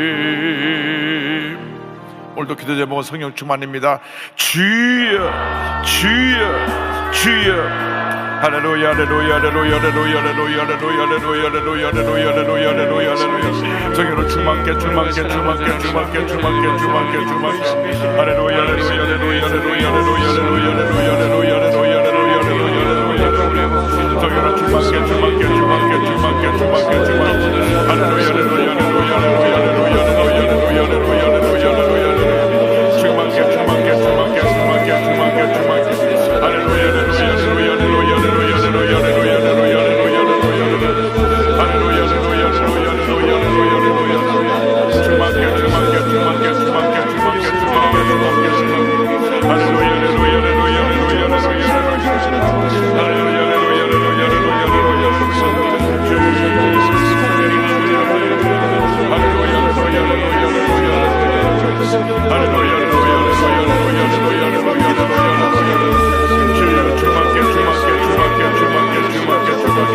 하나님. 오늘도 기도 제목은 성령 충만입니다. 주여, 주여, 주여. 할렐루야, 할렐루야, 할렐루야, 할렐루야, 할렐루야, 할렐루야, 할렐루야, 할렐루야, 할렐루야, 할렐루야, 할렐루야, 할렐루야. 성령으로 충만케, 충만케, 충만케, 충만케, 충만케, 충만케, 충만케. 할렐루야, 할렐루야, 할렐루야, 할렐루야, 할렐루야, 할렐루야, 할렐루야, 할렐루야, 할렐루야, 할렐루야, 할렐루야. 성령으로 충만케, 충만케, 충만케, 충만케, 충만케, 충만케. 할렐루야, 할렐루야, 할렐루야, 할렐루야, 할렐루야, 할렐루야, 할렐루야, 할렐루야, 할렐루야. 충만케, 충만케, 충만케, 충만케, 충만케, 충만케. 할렐루야, 할렐루야,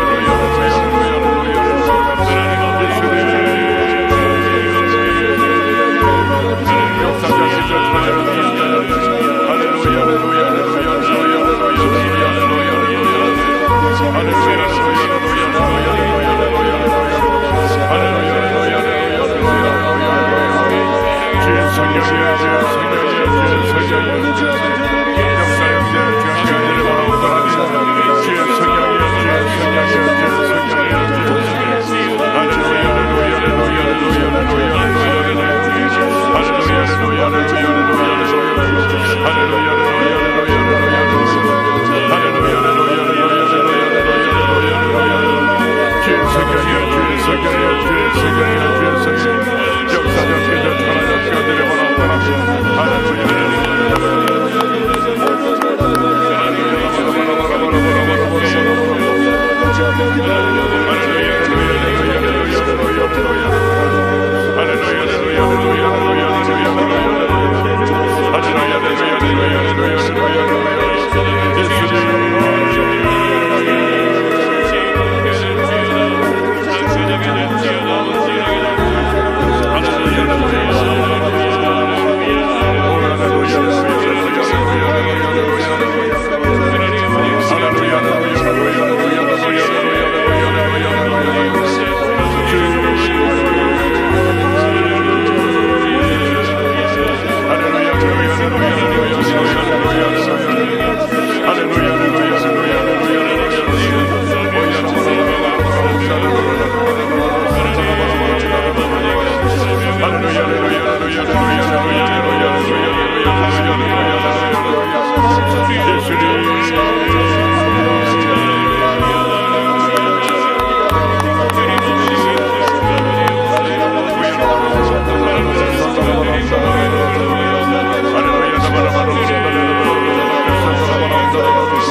할렐루야, 할렐루야.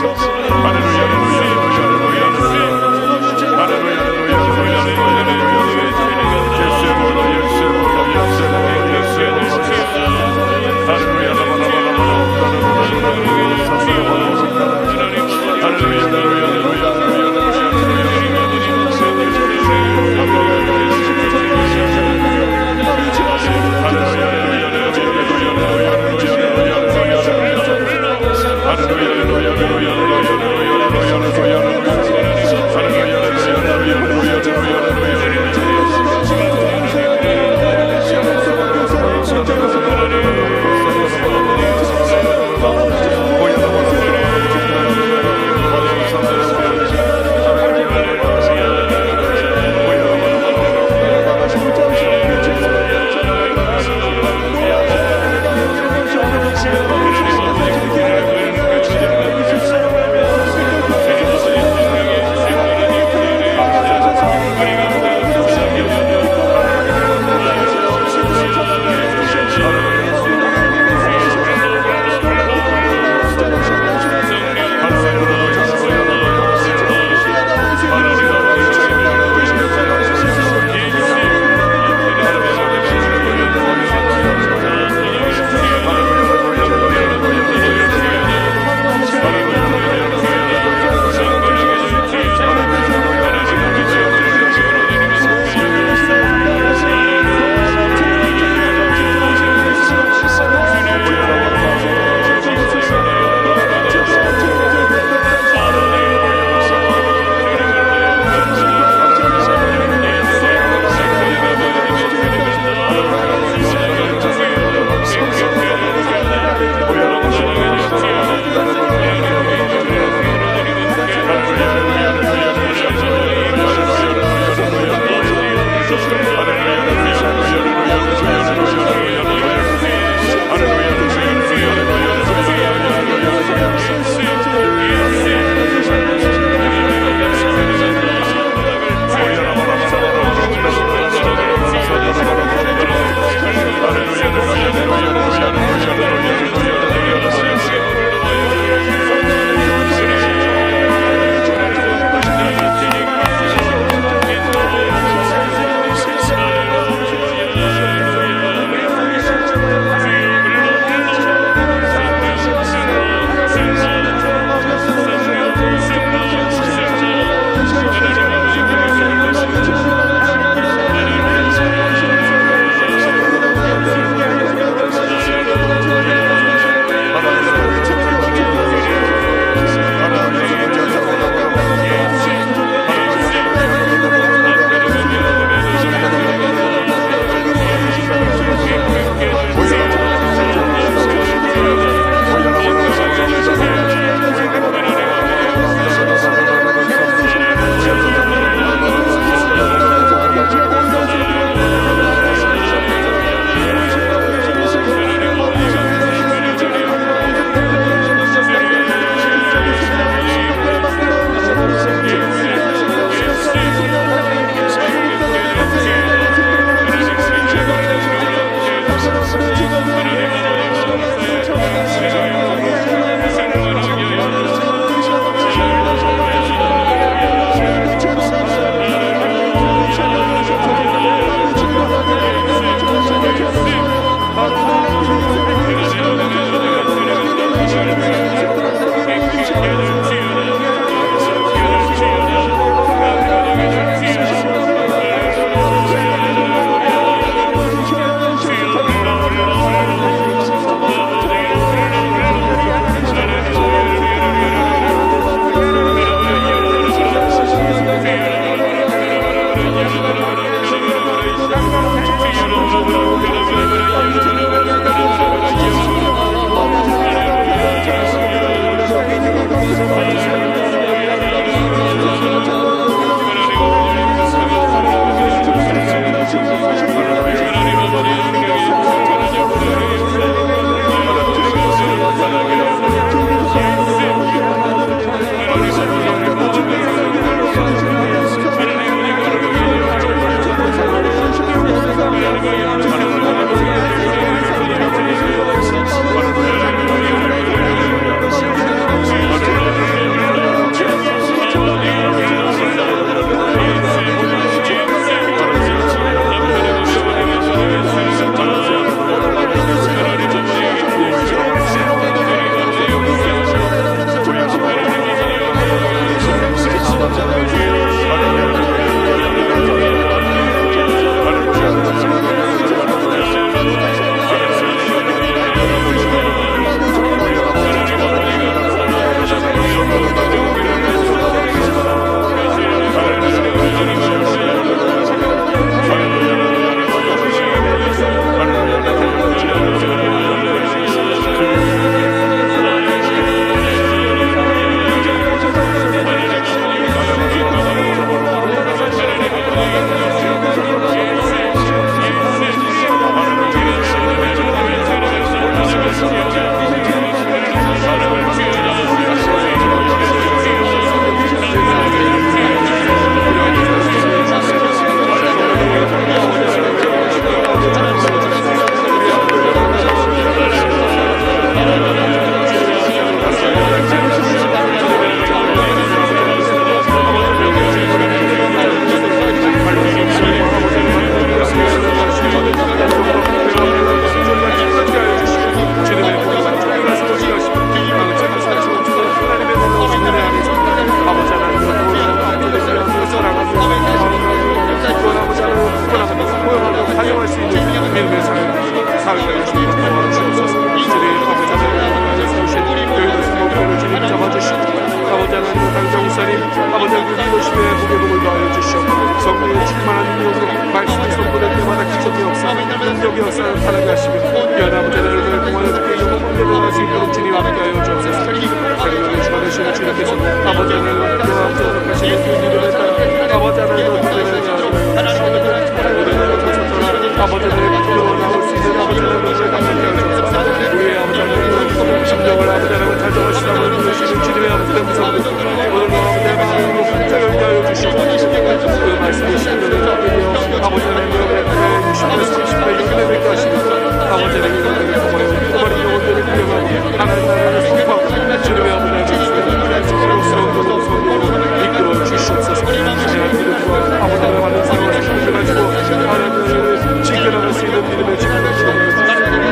할렐루야 아버지 그 리더십에 무게복을 더하여 주시옵고 성령의 충만한 능력으로 말씀을 선포될 때마다 기적의 역사, 능력의 역사를 타락게 하시며 귀한 아버지 하나님을 통하여 주께 영원히 대단할 수 있도록 주님 함께하여 주옵소서. 하나님의 주관하시는 주님께서 아버지 하나님을 하시는 그 이름에 따라 아버지 하나님을 아버지 하나님을 나올 수 있는 아버지 하나님을 감사하게 하옵소서. 우리의 아버지 하나님을 심정을 아버지 하나님을 달성하시다고 부르시는 주님의 아버지 하나님을 오늘도 아버지 하나님으로 환장을 위하여 주시옵소서. 그 말씀의 심정을 아버지 하나님을 60배, 30배, 6배 뵙게 하시며 아버지 하나님을 통하여 그만이 영혼들을 구경하고 하나님 나라를 선포하고 주님의 아버지 하나님을 성령으로 이끌어 주시옵소서. 아버지 하나님 많은 사랑을 가지고 하나님을 지켜나갈 수 있는 믿음의 지혜를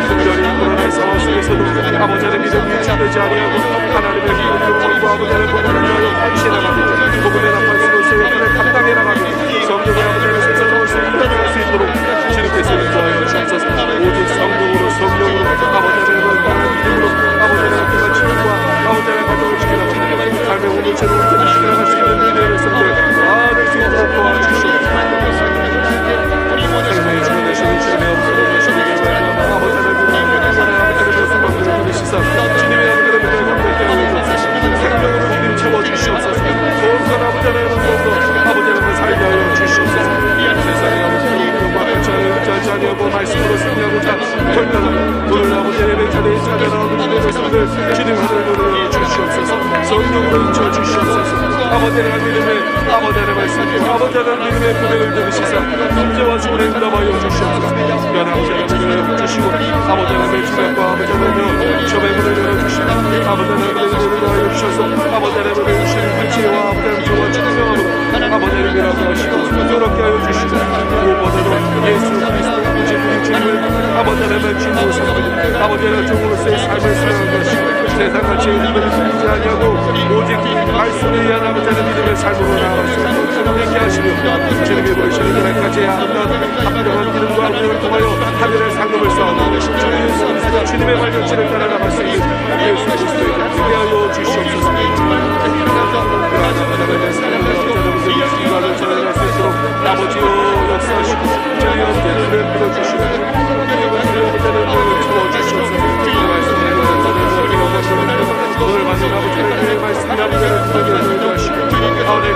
특별히 코로나의 상황 속에서도 아버지 하나님 믿음이 유지되지 아니하고 하나님의 기쁨과 아버지 하나님 복음을 위하여 헌신해나가고 복음의 나팔수로서의 역할을 감당해 나가고 성령의 아버지 하나님 세상을 일어날 수 있도록 주님께서 인도하여 주옵소서. 오직 성령으로 아버지 하나님을 따라 믿음으로 아버지 하나님 그가 주님과 아버지 하나님 가정을 지켜나가고 삶의 오늘처럼 온전히 지켜나갈 수 있는 믿음의 백성들 될 수 있도록 도와주시옵소서. 하나님의 주관하시는 주님의 엄소를 주시는 아버지 하나님을 시사 주님의 아버지를 감독하게 하여 주옵소서. 생명으로 주님 채워주시옵소서. 모든 아버지 하나님을 아버지 하나님을 살게 하여 주시옵소서. 세상에 아버지 하나님과 같이 의지하지 아니하고 말씀으로 승리하고자 결단하고 오늘 아버지 예배 자리에 찾아나오는 주님의 백성들 주님 하늘을 주시옵소서. 성령으로 인쳐주시옵소서. 아버지 하나님 믿음의 아버지 하나님 말씀 아버지 하나님 믿음의 고백을 들으시사 문제와 소원에 응답하여 주시옵소서. 귀한 아버지 하나님을 주시고 아버지 하나님의 주님과 아버지 하나님의 시험의 문을 열어주시고 아버지 하나님의 은혜를 더하여 주셔서 아버지 하나님의 주시는 빛이와 아버지 하나님 저와 충성함으로 아버지 하나님이라고 하시고 순조롭게 하여 주시고 무엇보다도 예수 그리스도의 오직 우리 주님을 아버지 하나님의 주님으로 삼고 아버지 하나님의 종으로서의 삶을 살아가는 것이고 세상같이 은혜를 숨기지 아니하고 오직 말씀에 의한 아버지 하나님의 믿음의 삶으로 나아갈 수 있도록 있게 하시며 주님이 보이시는 그날까지 아름다운 합당한 기름과 운명을 통하여 하늘의 상급을 쌓아놓고 주 예수 그리스도 주님의 발견치를 따라 나갈 수 있는 예수 그리스도의 되게 하여 주시옵소서. 이가를 전할 수 있도록 아버지여 역사하시고 저희 형제를 베풀어주시고 채워주시옵소서. 오늘 받는 아버지의 말씀이 아버지를 두들겨 주시고 아버지의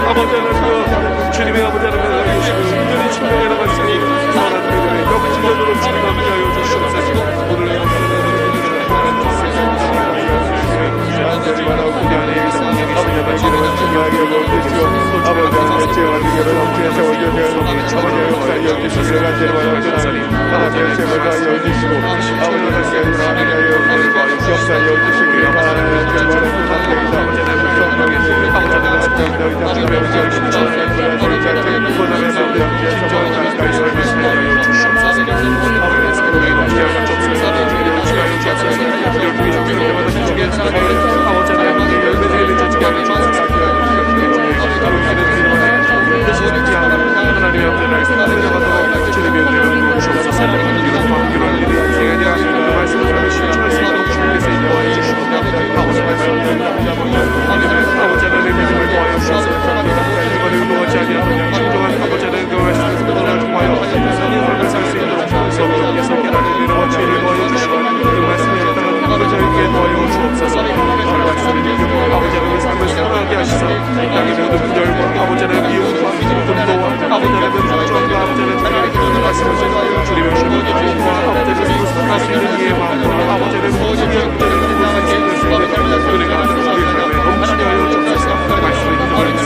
아버지 하나님과 주님의 아버지 하나님을 주시고 온전히 증명해 나갈 수 있는 선한 믿음의 역진전으로 주님 함께 하여 주시옵소서. 오늘 아버지의 말씀을 중요하게 여겨주시고 아버지의 죄와 능력을 엄중히 세워주시고 아버지의 역사에 여기시기를 간절히 원하옵나니 하나님의 죄를 다하여 주시고 아버지의 말씀을 하나님의 역사에 여기시기를 하나님의 죄를 원하옵나이다. 성령의 아버지의 말씀을 신청하는 고난의 삶에 신청하는 가까이 삶을 살려여 주시옵소서. 아버지의 스스로의 기하여 주옵소서. 주가여 주옵소서. 열풍이 적을 때마다 기적의 사랑을 아버지 하나님의 열매들을 맺어지게 하여 주옵소서. 하나님의 아버지의 말씀을 생각하도록 주님의 은혜를 부어주옵소서. 이런 일이 인생에 대한 그 말씀을 실천할 수 있도록 주님께서 인도하여 주시고 아버지 말씀을 아버지 하나님의 믿음을 도와여 주셔서 이번에 운동하지 아니하는 진정한 아버지 하나님의 그 말씀을 통하여 선한 삶을 살 수 있도록 성령께서 깨달은 은혜와 지혜를 도와여 주시고 그 말씀에 따른 저에게 도와여 주옵소서. 그 말씀을 믿고 아버지 하나님의 삶을 살아가게 하시사 이 땅의 모든 분열과 아버지 하나님의 미움과 분노와 아버지 하나님의 걱정과 아버지 하나님의 말씀을 주님의 주님과 아버지 하나님의 살아갈 수 있는 이의 마음과 아버지 하나님의 모든 영들을 살수 있는 은혜가 우리 삶에 넘치게 하여 주옵소서. 말씀을 인정하는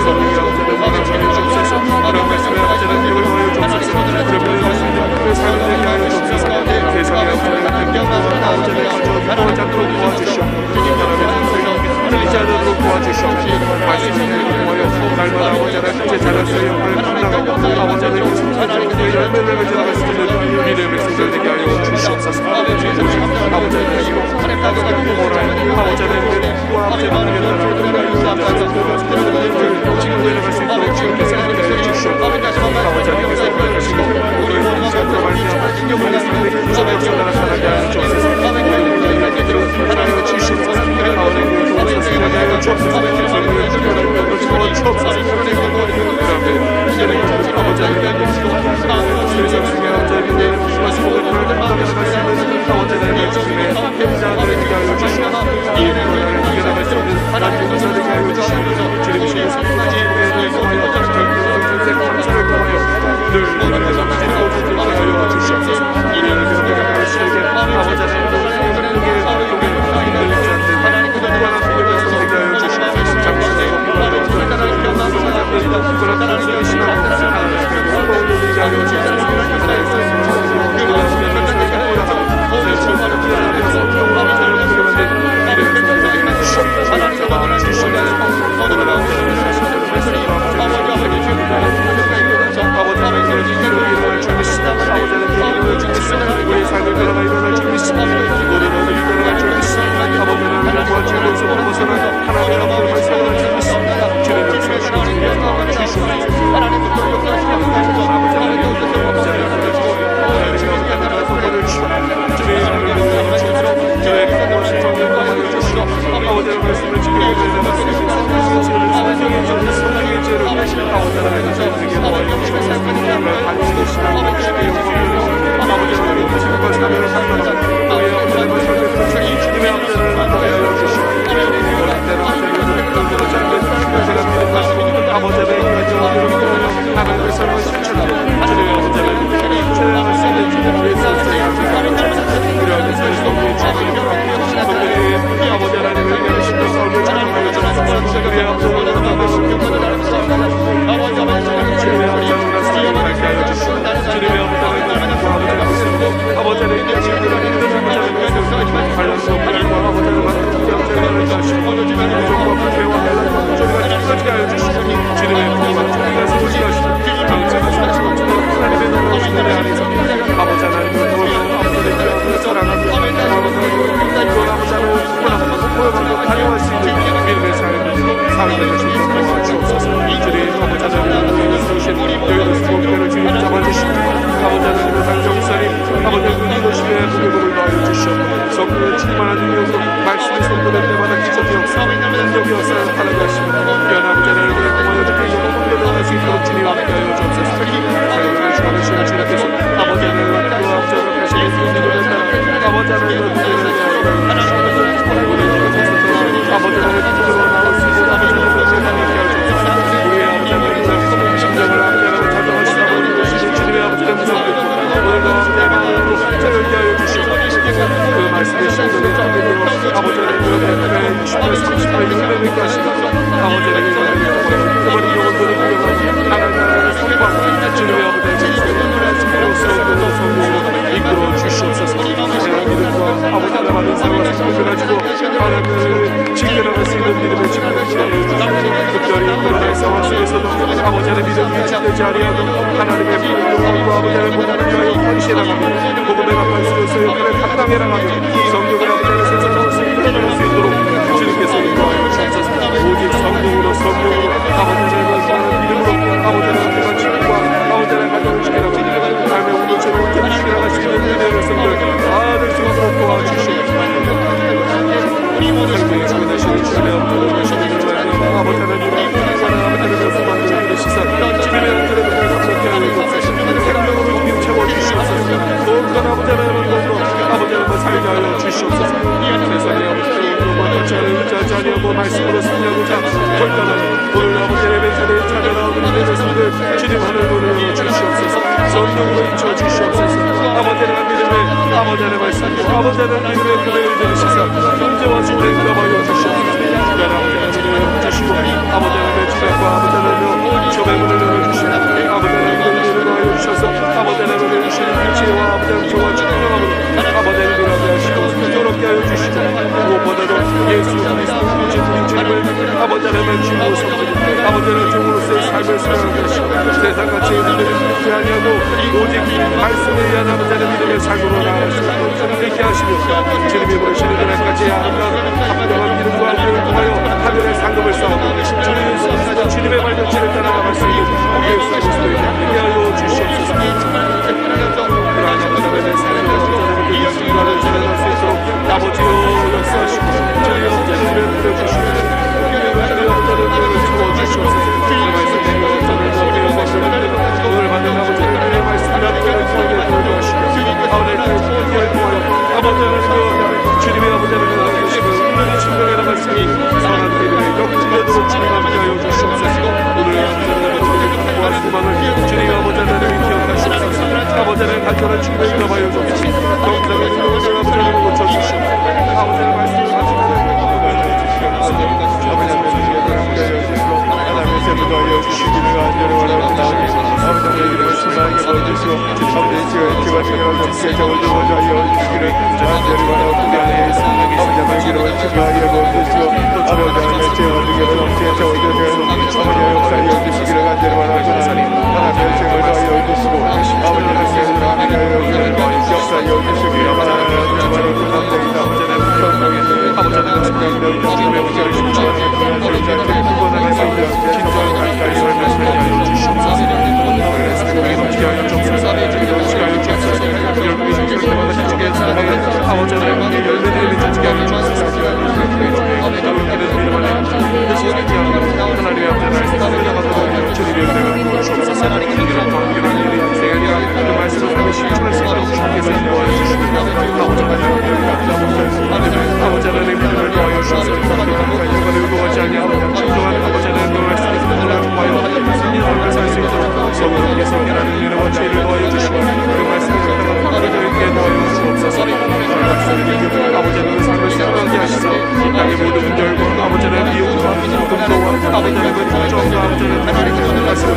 성령이 아버지 하나님의 원하시는 주옵소서. 그런 말씀을 아버지 하나님의 힘을 더하여 주옵소서. 그러면 말씀을 그 삶을 되게 하여 주옵소서. 세상의 아버지 하나님의 아버지 하나님의 유도하지 않도록 도와주시옵고 하나님의 말씀을 들리지 않도록 도와주시옵고 말씀을 통하여 날마다 아버지 하나님 제 자녀의 영광을 감당하고 아버지 하나님의 성탄의 열매를 맺어나갈 수 있는 믿음의 백성들 되게 하여 주시옵소서. 오직 아버지 하나님의 이고 뭐라요 아버지 하나님의 부와 아버지 하나님의 지금도 나갈 수 있도록 주님께서 함께하여 주시옵고 아버지 하나님께서 하시고 오늘 인생으로 말미암아 우리 삶의 구속의 역사가 나타나게 하여 주옵소서. 하나님의 주시옵소서. 아버지 하나님의 주옵소서. 그런 단순히 신앙을 수고를 누리게 하여 주옵소서. 하나의 우리의 삶을 변화가 일어날 줄 믿습니다. 우리는 어디를 변화갈 줄 믿습니다. 아버지는 하나님 구하지 못해서 벗어나 하나님의 아버지를 세워날 줄 믿습니다. 주님 역사하시고 주님 주시옵소서. 하나님 아버지의 말씀을 지키고 성경의 죄를 성경의 죄를 아버지의 죄를 모아주시고 성경을 반드시 신앙을 주시게 용서하여 아버지의 믿으시는 것을 상관없이 우리의 아버지의 말씀을 주님의 앞에를 하여 주시고 아버지의 말씀을 하나님의 삶을 실천하고 주님의 아버지의 신뢰할 수 있는 주님의 우리의 성경의 주님의 아버지 하나님의 믿으시는 삶을 전하여 주옵소서. 우리의 앞으로 주님의 앞장을 살게 하여 주시고 주님의 아버지를 관련해서 하나님과 아버지를 만든 영장을 하시고 조금과 불쾌와 헬라과 소리가 찢어지게 하여 주시고 주님의 부모가 주님의 소리가 하시고 정체가 사시고 하나님의 놀라우신 은혜 안에서 아버지 하나님을 도와주고 아버지를 위하여 사랑하며 아버지 하나님을 다녀갈 수 있는 믿음의 삶을 살게 하시고 주옵소서. 주님 아버지 하나님을 세우신 여의도 수목교를 주님 잡아주시고 아버지 하나님의 상정사님 아버지 하나님의 도심에 부교복을 더하여 주시옵소서. 성령의 충만한 능력으로 말씀이 선포될 때마다 기적이 역사 능력이 역사를 하나님 하시고 귀한 아버지 하나님을 공헌해 주께 영혼을 더할 수 있도록 주님 함께하여 주옵소서. 사랑하는 주님의 주님께서 아버지 하나님을 그 앞전을 하시는 주님을 따라 아버지 하나님을 아버지 하나님의 기도로 나올 수 있는 아버지 하나님을 함께하여 주옵소서. 우리의 아버지 하나님의 심정을 함께하고 작정하시라고 이루시는 주님의 아버지 하나님의 오늘도 함께하여 새롭게 하여 주시고 그 말씀의 신도를 함께하여 아버지 하나님의 20년 30년 600년 하시고 아버지 하나님의 그분의 영혼들을 부여하고 하나님의 성과 주님의 아버지 하나님의 성령으로 이끌어 주시옵소서. 내가 믿음과 아버지 하나님의 사랑과 성품을 가지고 하나님을 지켜나갈 수 있는 믿음의 집을 특별히 그런 상황 속에서도 아버지 하나님의 믿음이 주되지 아니하고 하나님의 믿음과 아버지 하나님의 복음을 위하여 헌신해나가며 복음의 가까이서 역할을 감당해 나가며 성령을 아버지 하나님의 세상으로 승리할 수 있도록 주님께서 인도하여 주옵소서. 오직 성령으로 아버지 하나님의 믿음으로 아버지 하나님의 친구와 아버지 하나님의 가정을 지켜나가며 삶의 온도체를 지켜나갈 수 있는 믿음의 성도를 다 될 수 있도록 도와주시옵소서. 삶의 주관하시는 주님의 엄청난 것이니 아버지 하나님의 아버지 하나님의 이루시사 주님의 엄청난 것을 감사케 하여 주옵소서. 생명으로 주님 채워주시옵소서. 또한 아버지 하나님의 것도 아버지 하나님의 살게 하여 주시옵소서. 세상에 아버지 하나님과 같이 의지하지 아니하고 말씀으로 승리하고자 결단하는 오늘 아버지 예배 자리에 찾아나오는 믿음의 성도들 주님 하늘을 주시옵소서. 성령으로 인쳐 주시옵소서. 아버지 하나님의 믿음의 아버지 하나님의 말씀 아버지 하나님의 믿음의 그대를 들으시사 형제와 주님을 인도하여 주시옵소서. 주님 아버지 하나님을 주시고 아버지 하나님의 지략과 아버지 하나님의 조배문을 열어주시고 아버지 하나님의 은혜를 더하여 주셔서 아버지 하나님의 주시는 지혜와 아버지 하나님의 조와 충만함으로 아버지 하나님을 일하게 하시고 조롭게 하여 주시고 무엇보다도 예수 그리스도 우리 주님을 아버지 하나님의 주님으로 섬기고 아버지 하나님의 종으로서의 삶을 살아가게 하시고 세상같이 은혜를 믿지 아니하고 오직 말씀에 의한 아버지 하나님의 믿음의 삶으로 나아갈 수 있게 하시며 주님이 부르시는 그날까지 아름다운 합당한 믿음과 은혜를 통하여 하늘의 상급을 쌓고 주님의 발견체를 따라나갈 수 있는 예수 그리스도의 힘이 하여 주시옵소서. 그러한 하나님의 삶을 전하는 그 순간을 지나갈 수 있도록 아버지여 역사하시고 주님의 엄자를 부려주시고 주님의 엄자를 채워주시옵소서. 그 말씀대로 오늘 받은 아버지를 내 말씀을 함께하는 성령의 도움을 하시고 아버지의 교회를 통하여 아버지를 주님의 아버지를 해주시고 우리의 침명에 나갔으니 선한 믿음의 역진되도록 주님 함께하여 주시옵소서. 오늘 아버지를 보아 소망을 주시기를 간절히 원합니다. 아버지 이름을 충만하게 보여주시고 아버지 제가 생각하는 피해 저울도 먼저 이어주시기를 간절히 원합니다. 아버지 이름을 충만하게 보여주시고 아버지 제가 피해 저울도 아버지 역사 이어주시기를 간절히 원합니다. 하나님의 죄를 다 이어주시고 아버지의 죄를 하나님의 역사 이어주시기를 하나님의 감사합니다. 아버지는 성령의 주님의 목소리를 신청하는 그분의 구원을 해서 진정한 가까이 설명을 하여 주시옵소서. 성령의 넘치게 하여 주옵소서. 넘치게 하여 주옵소서. 열매의 생명을 넘치게 하여 주옵소서. 아버지는 열매들을 맺게 하여 주옵소서. 우리는 믿음 안에 예수님께 하나님의 앞에 살아가도록 주님의 은혜를 주옵소서. 우리는 관계를 생활이라 그 말씀을 삶에 실천할 수 있도록 주님께서 인도하여 주시옵소서. 아버지 하나님의 믿음을 도와여 주옵소서. 이거를 의도하지 아니하고 진정한 아버지 하나님의 말씀을 통하여 인생을 살 수 있도록 성령께서 하나님의 은혜와 지혜를 도와여 주시고 그 말씀을 따라 우리들에게 도와여 주옵소서. 아버지 하나님의 삶을 살아가게 하시사 이 땅의 모든 문제들과 아버지 하나님의 미움과 분노와 아버지 하나님의 걱정과 아버지 하나님의 말씀을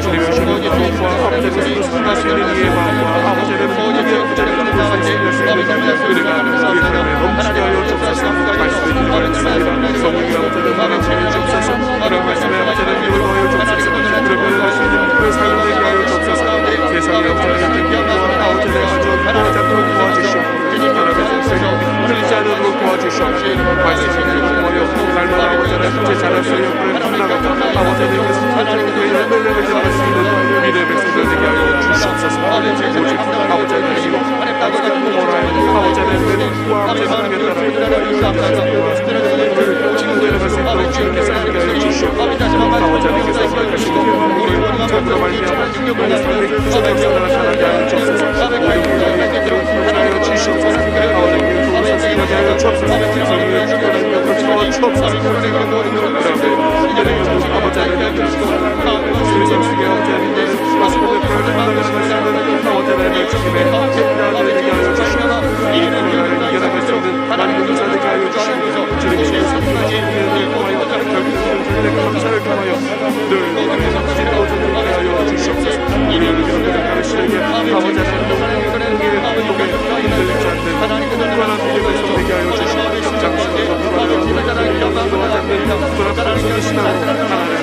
주님의 주님의 도움과 아버지 하나님의 살아갈 수 있는 이의 마음과 아버지 하나님의 모든 부자를 볼수 있는 은혜가 우리 삶에 넘치게 하여 주옵소서. 말씀을 기도하였습니다. 성령이라 못하는 나라 지혜를 주옵소서. 그런 말씀에 아버지 하나님의 힘을 더하여 주옵소서. 그러면 말씀을 그 삶을 되게 하여 주옵소서. 세상에 아버지 하나님의 기도와 아버지 하나님의 기도하지 않도록 도와주시옵소서. 하나님의 정세를 흘리지 않도록 도와주시옵소서. 말씀을 기도하여 날마다 아버지 하나님의 제 자랄 수 있는 옆을 감당하고 아버지 하나님께서 하나님의 열매를 맺어갈 수 있는 믿음의 백성들 되게 하여 주시옵소서. 오직 아버지 하나님이고 따뜻한 부모라요 아버지 하나님의 누구와 아버지 하나님에 따라 지금 내려갈 수 있도록 주님께서 함께 하여 주시옵소서. 아버지 하나님께서 생각하시고 우리 전으로 말미암아 우리 삶의 구속의 역사를 나타나게 하여 주옵소서. 우리 하여 주시옵소서. 아버지 하나님의 도움을 생각하게 하여 주옵소서. 성령의 주권을 위하여 주옵소서. 그다음에 아버지 하나님께서 우리 성수의 아버지 하나님께서 마스코의 불을 감당하는 것은 아버지 하나님의 주님의 대표자를 되게 하여 주시옵소서. 이 불을 이겨나갈 수 있는 많은 용사 되게 하여 주시옵소서. 주님의 성령의 은혜를 통하여 결국은 감사를 통하여 늘 우리의 성실을 얻어내게 하여 주시옵소서. 우리의 믿음을 가르치려게 아버지 하나님의 복에 흔들리지 않는 불안한 믿음의 성 되게 하여 주시옵소서. 장수에서 불안하고 기도하지 않는 불안한 믿음의 신앙으로 하나님의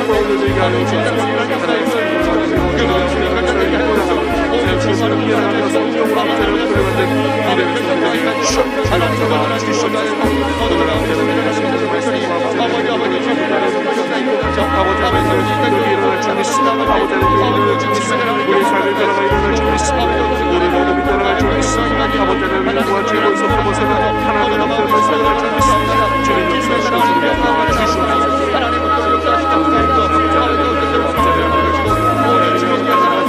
복을 되게 하여 주시옵소서. 하나님의 주님을 이해하며 성령으로 앞자를 끌어가는 믿음의 성령을 주시옵소서. 아버지 하나님의 일어날 줄 믿습니다. 아버지 하나님의 우리 삶을 따라가 일어날 줄 믿습니다. 오늘 어둠이 따라갈 줄 믿습니다. 아버지 하나님의 누가 죄고에서 벗어나 하나님 앞에만 살아갈 줄 믿습니다. 주님 역사하시고 주님 주시옵소서. 주님의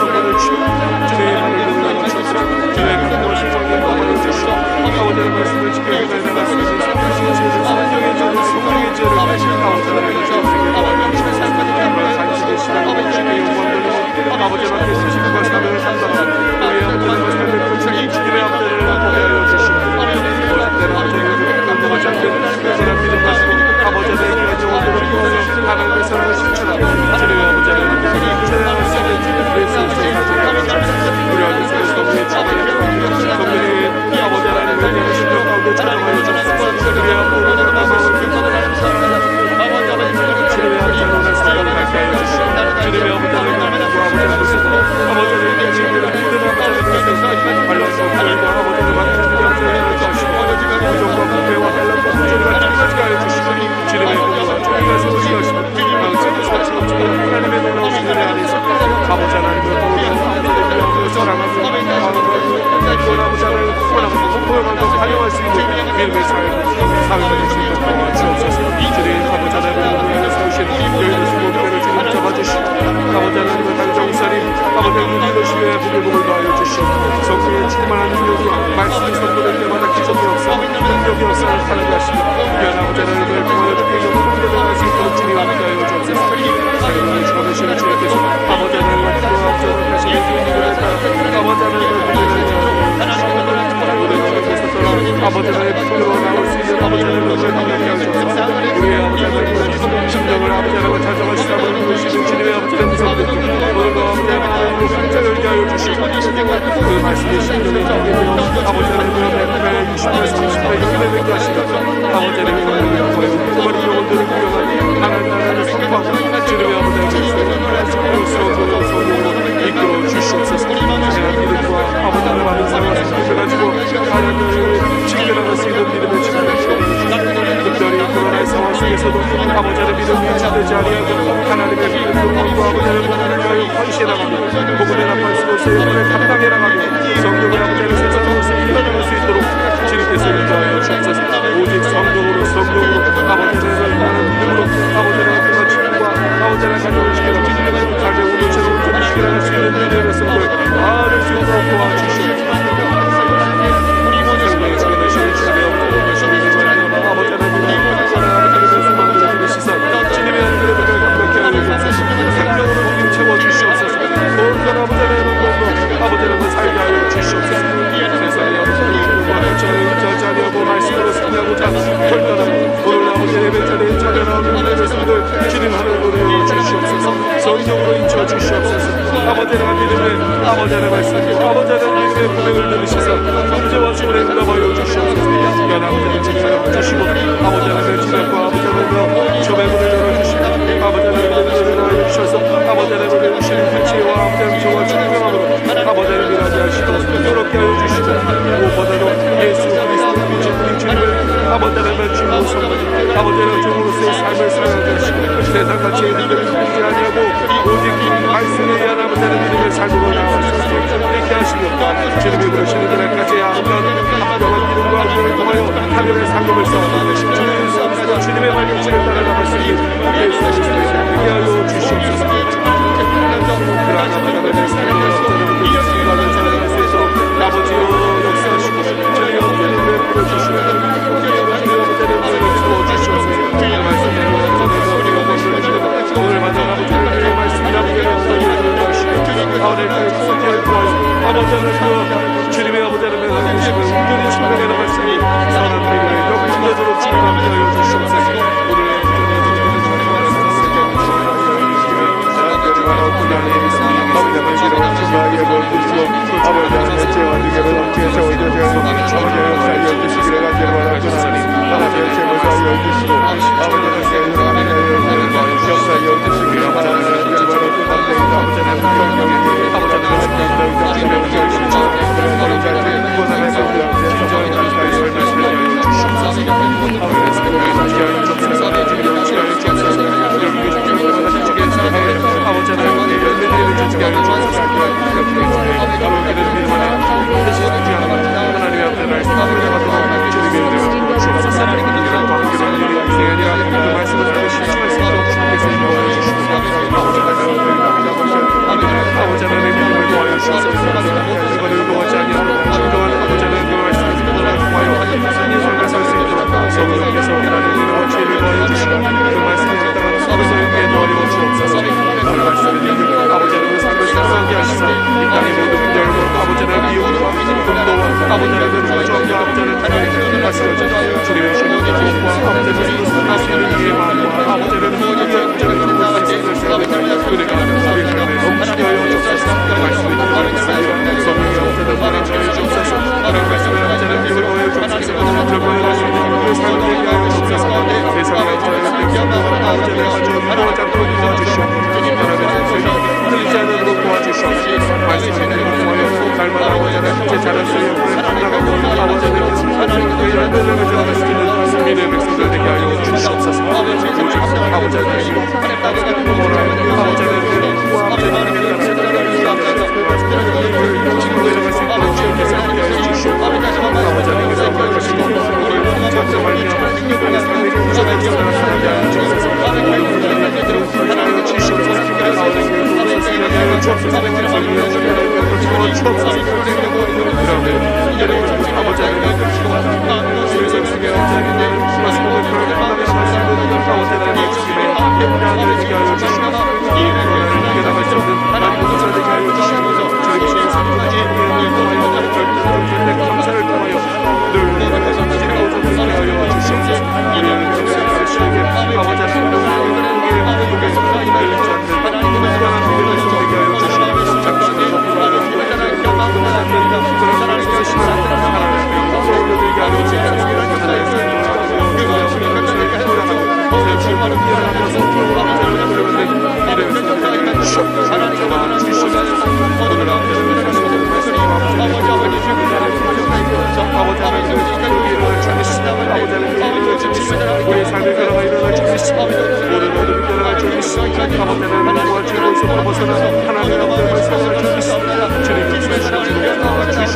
말을 주시옵소서. 주님의 강력한 신성을 도와주시옵소서. 아버지의 말씀을 지켜야 나갈 수 있는 성령의 죄를 성령의 죄를 아버지 하나님의 주님에게 도와주시옵소서. 당신의 신앙을 주님의 영광을 아버지 앞에 쓰시고 사명을 감당하고 우리의 아버지의 삶을 끝까지 주님의 앞에를 보게 하여 주시옵소서. 때로 아버지의 감동하지 않는 그런 믿음 가지고 아버지 하나님의 영광을 통하여 하나님의 사랑을 실천하고 주님의 아버지 하나님의 최대한 쓰는 우리의 성성을 가지고 우리 아버지의 성령의 주님의 성령의 아버지 하나님의 영광을 신령 가운데 찬양하여 주옵소서. 우리의 앞으로 주님의 아버지 하나님의 사랑을 가까이 해주시고 주님의 아버지 하나님의 아버지 하나님의 믿음 아버지 하나님의 발라서 하나님과 아버지 하나님의 주시고 부정과 부패와 한란과 부정과 끝까지 하여 주시고 주님의 공로와 주님의 소식을 하시고 방식의 사치가 주고 하나님의 놀라우신 은혜 안에서 아버지 하나님의 도움을 아버지를 사랑하고 아버지 하나님을 구원하고 공포하고 환영할 수 있는 믿음의 삶을 주시고 주옵소서. 주님 아버지 하나님을 세우신 여인의 수고를 주님 잡아주시고 아버지 하나님의 당정사님 아버지 하나님을 믿으시며 복을 더하여 주시고 성령의 충만한 능력으로 말씀이 선포될 때마다 기적의 역사 능력의 역사를 하나님 하시고 귀한 아버지 하나님을 통하여 주께서 공개될 수 있도록 주님 함께 하여 주옵소서. 하나님의 주관하시는 주님께서 아버지 하나님을 기도하옵소서. 하시는 주님을 따라 아버지 하나님을 아버지 하나님의 품으로 나올 수 있는 아버지 하나님을 함께 하여 주옵소서. 우리의 아버지 하나님의 심정을 아버지 하나님을 찾아가시다 오시는 주님의 아버지의 성령 오늘도 아버지의 마음으로 활짝 열게 하여 주시고 그 말씀이 심령에 담기며 아버지 하나님의 100배 60배 30배 100배 뵙게 하시고 아버지 하나님의 영광을 그 많은 영혼들을 구경하는 하나님 나라를 선포하고 주님의 아버지의 성령으로 이끌어 주시옵소서. 제가 믿음과 아버지 하나님 많은 사랑을 선포해가지고 하나님을 지켜나갈 수 있는 믿음을 지켜주시옵소서. 특별히 코로나의 상황 속에서도 아버지 하나님 믿음이 유지되지 아니하고 하나님의 믿음과 아버지 하나님을 위하여 헌신해나가며 복음의 나팔수로서 영혼을 감당해 나가며 성령을 아버지 하나님 세상으로서 이끌어나갈 수 있도록 주님께서 인도하여 주옵소서. 오직 성령으로 아버지 하나님을 믿음으로 아버지 하나님과 친구와 아버지 하나님 가정을 지켜나가며 삶의 온도체로 온전히 지켜나갈 수 있는 믿음의 백성들 다 될 수 있도록 도와주시옵소서. 생명의 주가 되시는 주님의 아버지 하나님의 소망들을 들으시사 주님의 하늘의 복을 감격케 하여 주옵소서. 생명으로 복임 채워주시옵소서. 온전 아버지 하나님의 아버지 하나님을 살게 하여 주시옵소서. 세상에 아버지 하나님과 같이 의지하지 아니하고 말씀으로 승리하고자 결단하고 오늘 아버지 예배 자리에 찾아나오는 우리의 백성들 주님 하늘로 내어 주시옵소서. 성령으로 인쳐 주시옵소서. 아버지 하나님 믿음의 아버지 하나님 말씀 아버지 하나님 믿음의 고백을 들으시사 문제와 소원에 응답하여 주시옵소서. 귀한 아버지 하나님 지켜나가 주시고 아버지 하나님의 지략과 아버지 하나님의 저 배문을 열어주시고 아버지 하나님의 은혜를 하여 주셔서 아버지 하나님의 주시는 불치와 아버지 하나님 저와 충성함으로 아버지 하나님을 일하게 하시고 풍요롭게 하여 주시고 무엇보다도 예수 그리스도를 믿는 주님을 아버지 하나님의 주로 섬기고 아버지 하나님의 종으로서의 삶을 살아가게 하시고 세상같이 믿음을 믿지 아니하고 오직 말씀에 의한 아버지 하나님의 믿음을 삶으로 나아갈 수 있게 하시며 주님이 부르시는 그날까지 합당한 믿음과 은혜를 통하여 하늘의 상급을 쌓아 주님의 말씀을 따라 나갈 수 있는 예수 그리스도를 믿게 하여 주시옵소서. 그러한 하나님의 삶을 예수님과 살아갈 수 있도록 아버지여 역사하시고 주님의 은혜를 부어주시고 주님의 은혜를 부어주시옵소서. 오늘 받은 아버지를 위해 말씀이라 아버지 하나님 주님의 아버지 하나님의 하나님의 온전히 충분해 나갈 수 있는 선한 배경에 넘치도록 주님 함께하여 주시옵소서. 오늘 아버지 하나님의 죄와 능력을 넘치게 세워주시고 아버지의 역사를 열주시기를 간절히 바라옵나니 아버지의 죄를 열주시고 아버지의 역사를 열주시기를 바라옵나니 아버지 하나님의 성령이 아버지 하나님의 감사를 통하여 늘 감사를 하여 주시옵소서. 우리의 역사를 가르치게 아버지 아버지의 주님을 일어나며 성령으로 아버지를 부르는데 이를 성령을 주시옵소서. 주시옵소서. 오늘 아버지를 주시옵소서. 아버지 하나님의 일어날 주시옵소서. 아버지 하나님의 일어날 주시옵소서. 우리의 삶의 변화가 일어날 주시옵소서. 모든 어둠이 일어날 주시옵소서. 아버지 하나님의 모아 죄로부터 벗어나 하나님의 아버지의 말씀을 주시옵소서. 주님의 주시옵소서. 주님의 아버지의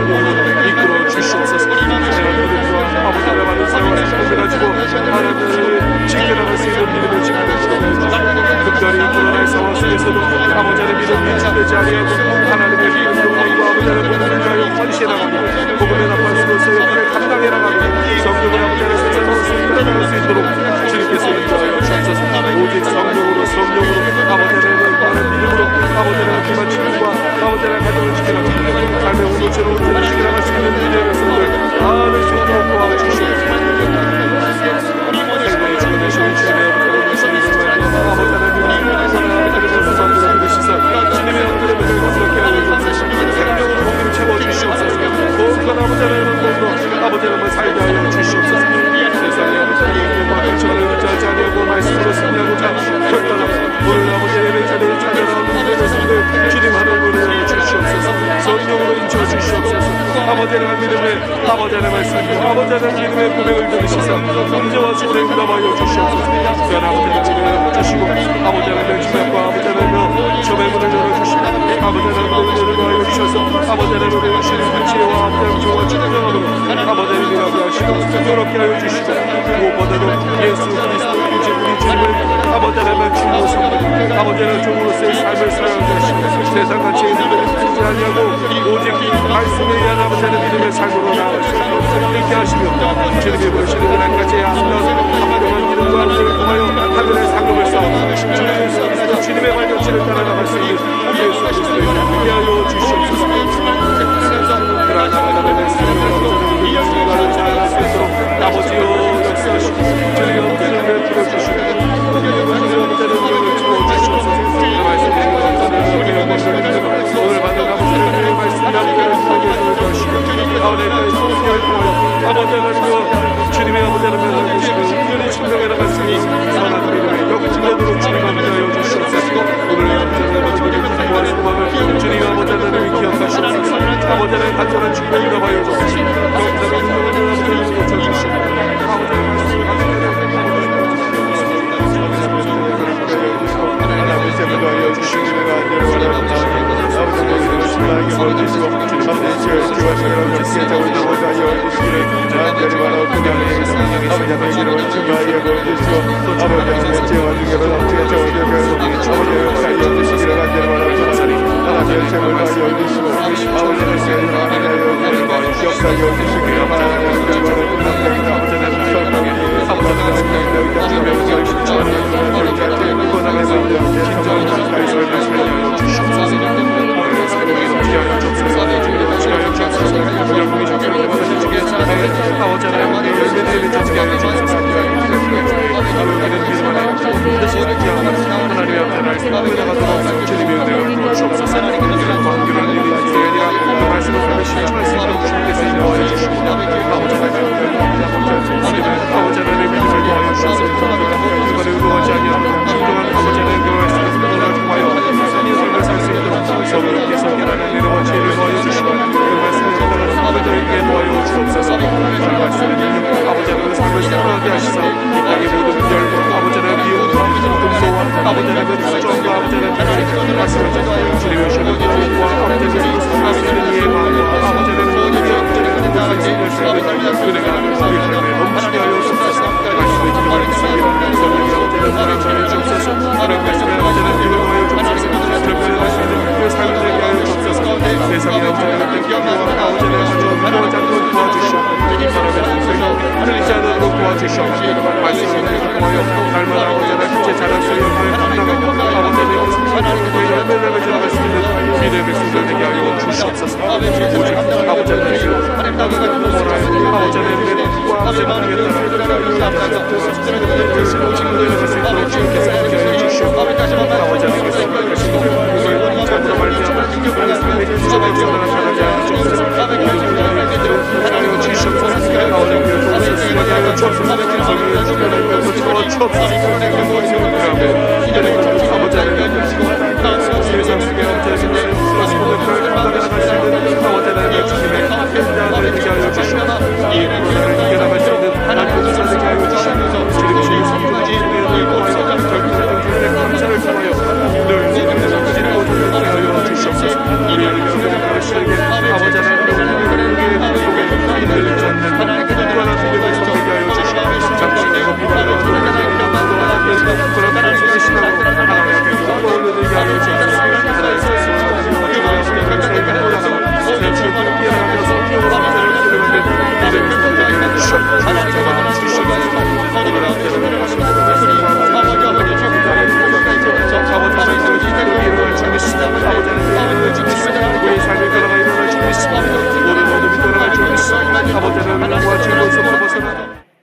성령으로 이끌어 주시옵소서. 아버지를 받은 세월을 가지고 하나님을 지켜나갈 수 있는 믿음을 지키는 특별히 코로나의 상황 속에서도 아버지의 믿음이 지키지 아니하고 하나님의 믿음으로 아버지를 보내는가요 헌신하고 복음의 나팔수로서 역할을 감당해 나가고 성령을 아버지의 세상으로 이끌어나갈 수 있도록 주님께서 인도하여 주옵소서. 오직 성령으로 아버지를 믿음으로 아버지를 기만 지킴과 아버지의 가정을 지켜나가고 삶의 온도체로 지켜나갈 수 있는 믿음의 백성들 다음을 수 있도록 도와주시옵소서. 생명의 주님 되시는 주님의 아버지를 주시는 아버지를 믿으시사 주님의 아버지를 믿음을 그렇게 하여 주옵소서. 생명으로 복음을 채워주시옵소서. 고운한 아버지를 믿고 아버지를 살게 하여 주시옵소서. 세상에 아버지를 박수를 의지하지 아니하고 말씀으로 승리하고자 결단하고 오늘 아버지의 예배 자리에 찾아나오는 것을 주님 하나님으로 주시옵소서. 성령으로 인쳐 주시옵소서. 아버지의 믿음에 아버지의 말씀 아버지의 믿음의 고백을 들으시사 문제와 소를 응답하여 주시옵소서. 귀한 아버지의 믿음을 주시고 아버지의 주님과 아버지의 점의 문을 열어주시고 아버지의 믿음을 더하여 주셔서 아버지의 믿음을 주시는 지혜와 아버지의 조와 충성함으로 아버지의 믿음을 하시고 그렇게 하여 주시고 무엇보다도 예수 그리스도 우리 주님을 아버지의 주로 삼고 아버지의 종으로서의 삶을 사용하시고 세상같이 믿음을 지지 아니하고 오직 말씀에 의한 아버지의 믿음의 삶으로 나아가시고 이렇게 하시며 주님이 부르시는 하나님까지 아름다운 아름다운 이름과 하늘을 통하여 하늘의 상급을 쌓고 주님의 발자취를 따라나갈 수 있는 예수 그리스도의 이름을 위하여 주시옵소서. 그러나 하나님의 성령으로 이야기를 잘할 수 있도록 아버지여 역사하시고 주님의 엄태를 베풀어주시고 주님의 엄태를 채워주시옵소서. 오늘 받은 아버지의 말씀이 아버지를 통하게 해주시고 아버지의 성령을 통하여 아버지가 주님의 아버지를 베풀어주시고 은연히 충성해 나갈 수 있는 선한 믿음의 역진도록 주님을 위하여 주시옵소서. 오늘 아버지의 기도와 소망을 주님의 아버지를 기억하시옵소서. 아버지의 간절한 축복을 응답하여 주옵소서. 영원한 능력을 고쳐주시고 아버지의 말씀을 하나님의 제물하여 주시는 은혜가 안되를 원합니다. 아버지의 신랑에게 벌주시고 아버지의 지혜와 신랑을 함께 자원을 원하여 주시기를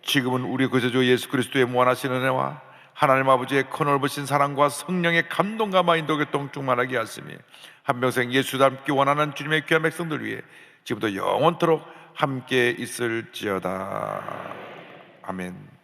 지금은 우리 구세주 예수 그리스도의 무한하신 은혜와 하나님 아버지의 크넓으신 사랑과 성령의 감동과 인도 교통 충만하게 하시니 한평생 예수 닮기 원하는 주님의 귀한 백성들 위해 지금부터 영원토록 함께 있을지어다. 아멘.